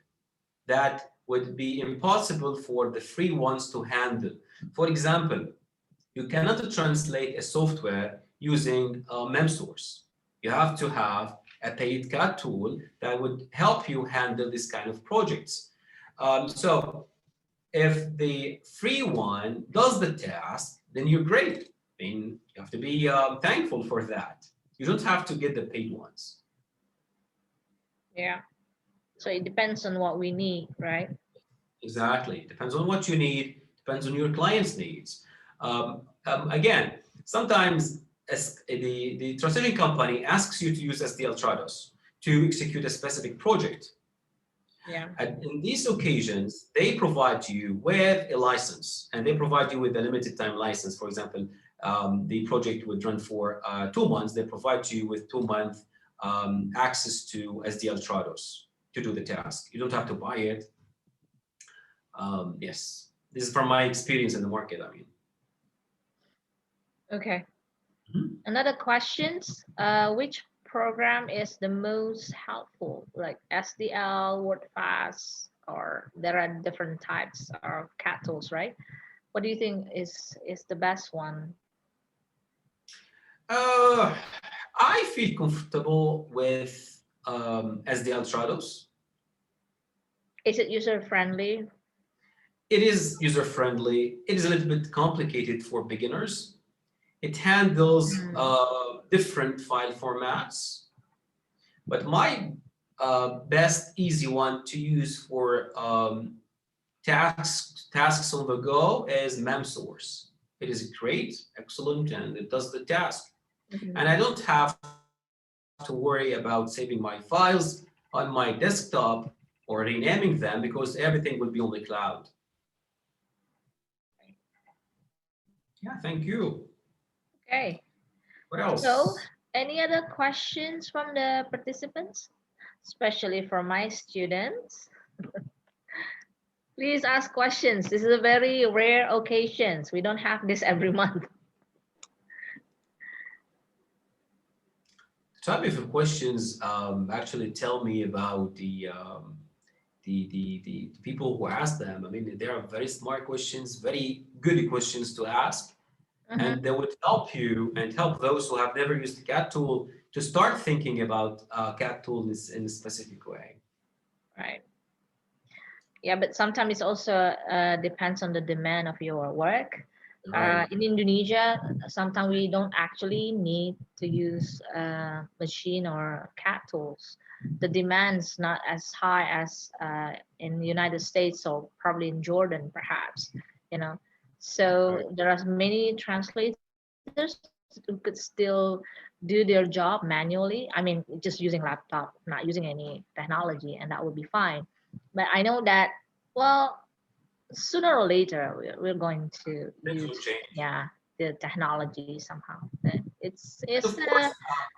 that would be impossible for the free ones to handle. For example, you cannot translate a software using MemSource. You have to have a paid CAT tool that would help you handle this kind of projects. So if the free one does the task, then you're great. I mean, you have to be thankful for that. You don't have to get the paid ones. Yeah. So it depends on what we need, right? Exactly. It depends on what you need, depends on your client's needs. Again, sometimes the translation company asks you to use SDL Trados to execute a specific project. Yeah. And in these occasions, they provide you with a license, and they provide you with a limited time license. For example, the project would run for 2 months. They provide you with 2-month access to SDL Trados. to do the task. You don't have to buy it. Yes, this is from my experience in the market, I mean. Okay. Mhm. Another questions. Which program is the most helpful, like SDL, WordFast, or there are different types of CAT tools, right? What do you think is the best one? I feel comfortable with SDL Trados. Is it user friendly? It is user-friendly. It is a little bit complicated for beginners. It handles different file formats, but my best easy one to use for tasks on the go is MemSource. It is great, excellent, and it does the task. And I don't have to worry about saving my files on my desktop or renaming them because everything will be on the cloud. Yeah, thank you. Okay. What else? So, any other questions from the participants, especially from my students? Please ask questions. This is a very rare occasion. We don't have this every month. Type of your questions actually tell me about the people who ask them. I mean, they are very smart questions, very good questions to ask, and they would help you and help those who have never used the CAT tool to start thinking about CAT tools in a specific way. Right. Yeah, but sometimes it also depends on the demand of your work. Right. In Indonesia, sometimes we don't actually need to use machine or CAT tools. The demand's not as high as in the United States or probably in Jordan, perhaps, you know. So there are many translators who could still do their job manually. I mean, just using laptop, not using any technology, and that would be fine. But I know that, well, sooner or later we're going to Things will use, change. yeah, the technology somehow. It's And of course,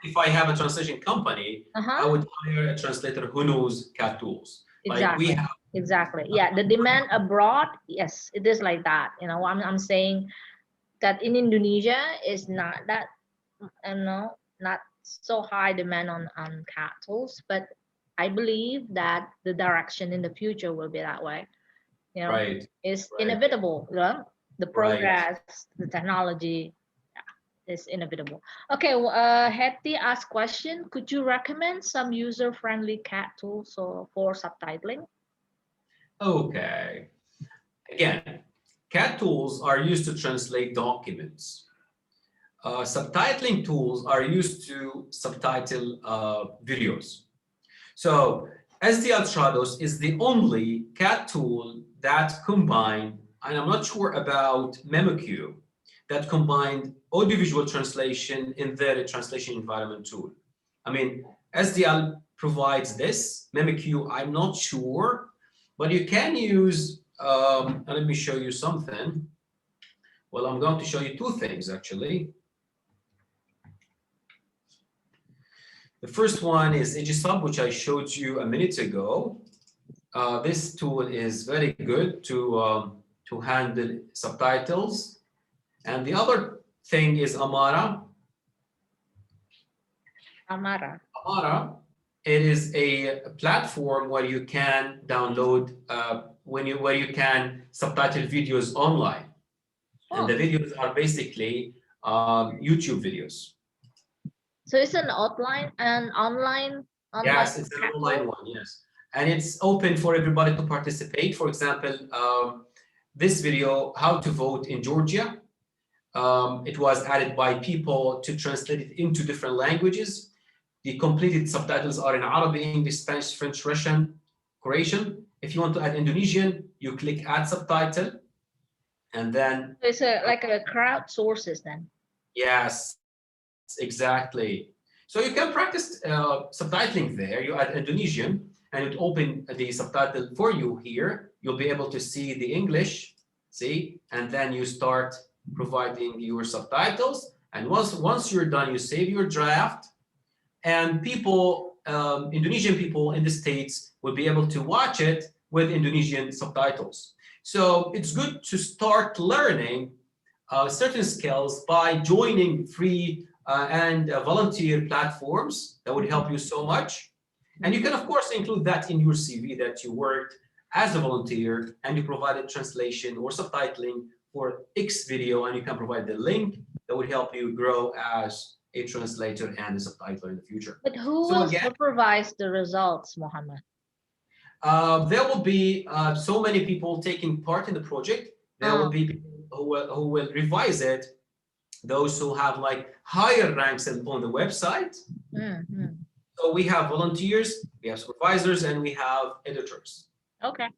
if I have a translation company, I would hire a translator who knows CAT tools. Like we exactly, have. exactly. Yeah, the demand abroad, yes, it is like that. You know, I'm saying that in Indonesia is not that, not so high demand on CAT tools, but I believe that the direction in the future will be that way. You know, Right. it's Right. inevitable. You know? The Right. progress, the technology, yeah, is inevitable. Okay, Hetty asked question. Could you recommend some user-friendly CAT tools for subtitling? Okay. Again, CAT tools are used to translate documents. Subtitling tools are used to subtitle videos. So SDL Trados is the only CAT tool that combined, and I'm not sure about MemoQ, that combined audiovisual translation in their translation environment tool. I mean, SDL provides this, MemoQ, I'm not sure, but you can use, let me show you something. Well, I'm going to show you two things actually. The first one is EduSub, which I showed you a minute ago. This tool is very good to handle subtitles. And the other thing is Amara. Amara. Amara, it is a platform where you can download where you can subtitle videos online. And the videos are basically YouTube videos. So it's an online. Yes, it's an online one, yes. And it's open for everybody to participate. For example, this video, how to vote in Georgia, it was added by people to translate it into different languages. The completed subtitles are in Arabic, English, Spanish, French, Russian, Croatian. If you want to add Indonesian, you click add subtitle, and then it's like a crowdsources then. Yes, exactly. So you can practice subtitling there. You add Indonesian, and it open the subtitle for you here. You'll be able to see the English, see, and then you start providing your subtitles. And once you're done, you save your draft, and people Indonesian people in the States will be able to watch it with Indonesian subtitles. So it's good to start learning certain skills by joining free and volunteer platforms that would help you so much. And you can, of course, include that in your CV that you worked as a volunteer and you provided translation or subtitling for X video, and you can provide the link that would help you grow as a translator and a subtitler in the future. But who So will again, supervise the results, Mohammed? there will be so many people taking part in the project. There will be people who will revise it, those who have like higher ranks on the website. So we have volunteers, we have supervisors, and we have editors. Okay.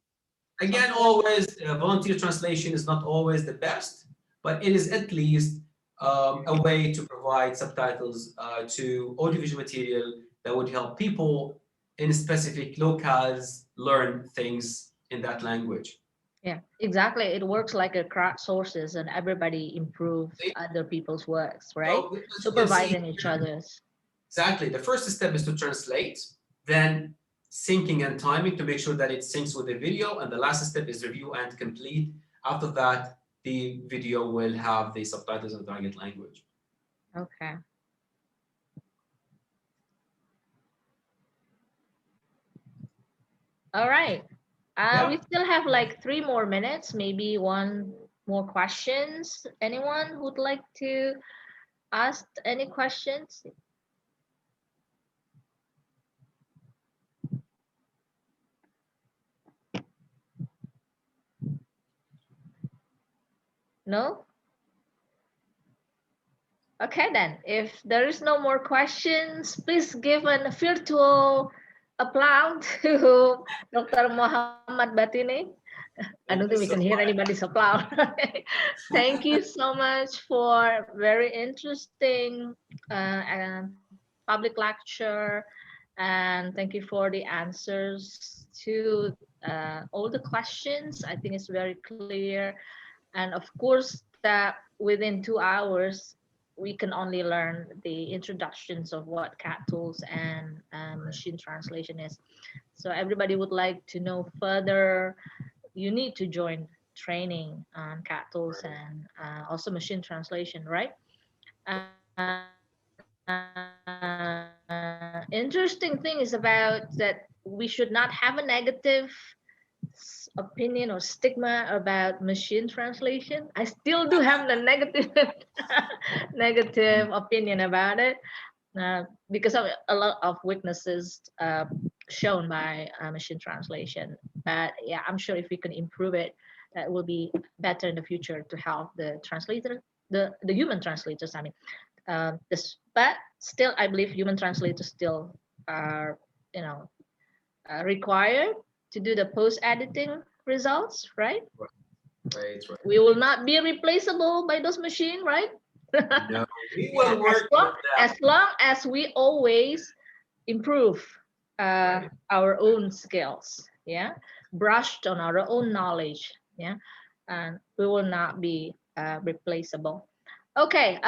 Again, always volunteer translation is not always the best, but it is at least a way to provide subtitles to audiovisual material that would help people in specific locales learn things in that language. Yeah, exactly. It works like a crowdsources and everybody improves other people's works, right? So, as you can see, Supervising each other's. exactly. The first step is to translate, then syncing and timing to make sure that it syncs with the video. And the last step is review and complete. After that, the video will have the subtitles in the target language. Okay. All right. Yeah. We still have like 3 more minutes, maybe one more questions. Anyone who'd like to ask any questions? No? Okay then, if there is no more questions, please give a virtual applause to Dr. Mohammed Batineh. I don't think we can hear anybody's applause. Thank you so much for very interesting public lecture, and thank you for the answers to all the questions. I think it's very clear, and of course that within 2 hours we can only learn the introductions of what CAT tools and machine translation is. So everybody would like to know further, you need to join training on CAT tools and also machine translation, right? Interesting thing is about that we should not have a negative opinion or stigma about machine translation. I still do have the negative negative opinion about it because of a lot of weaknesses shown by machine translation. But yeah, I'm sure if we can improve it, that will be better in the future to help the translator, the human translators. I mean, but still, I believe human translators still are, required to do the post editing results, right? Right. We will not be replaceable by those machines, right? No, we will work as long as we always improve our own skills, yeah, brushed on our own knowledge, yeah, and we will not be replaceable. Okay,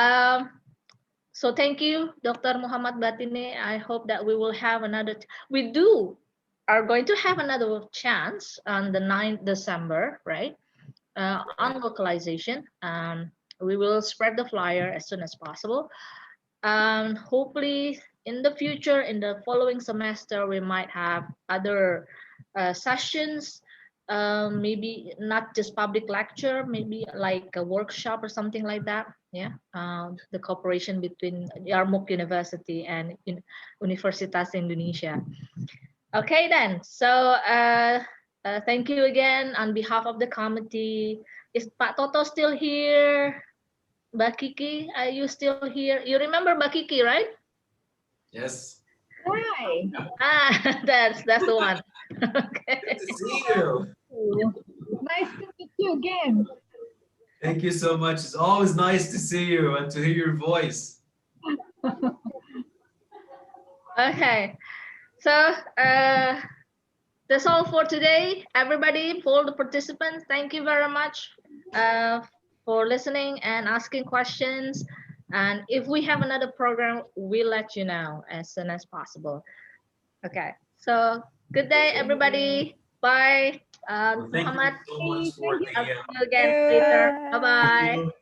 so thank you, Dr. Mohammed Batineh. I hope that we will have another. We are going to have another chance on the 9th December, right? On localization. We will spread the flyer as soon as possible. Hopefully, in the future, in the following semester, we might have other sessions. Maybe not just public lecture, maybe like a workshop or something like that. Yeah, the cooperation between Yarmouk University and Universitas Indonesia. Okay then, so thank you again on behalf of the committee. Is Pak Toto still here? Mbak Kiki, are you still here? You remember Mbak Kiki, right? Yes. Hi. That's the one. Okay. Good to see you. Nice to meet you again. Thank you so much. It's always nice to see you and to hear your voice. Okay. So that's all for today, everybody. For the participants, thank you very much for listening and asking questions. And if we have another program, we'll let you know as soon as possible. Okay. So good day, everybody. Bye. Well, thank you Muhammad, so much for Thank the I'll see you again later. Bye bye. thank you.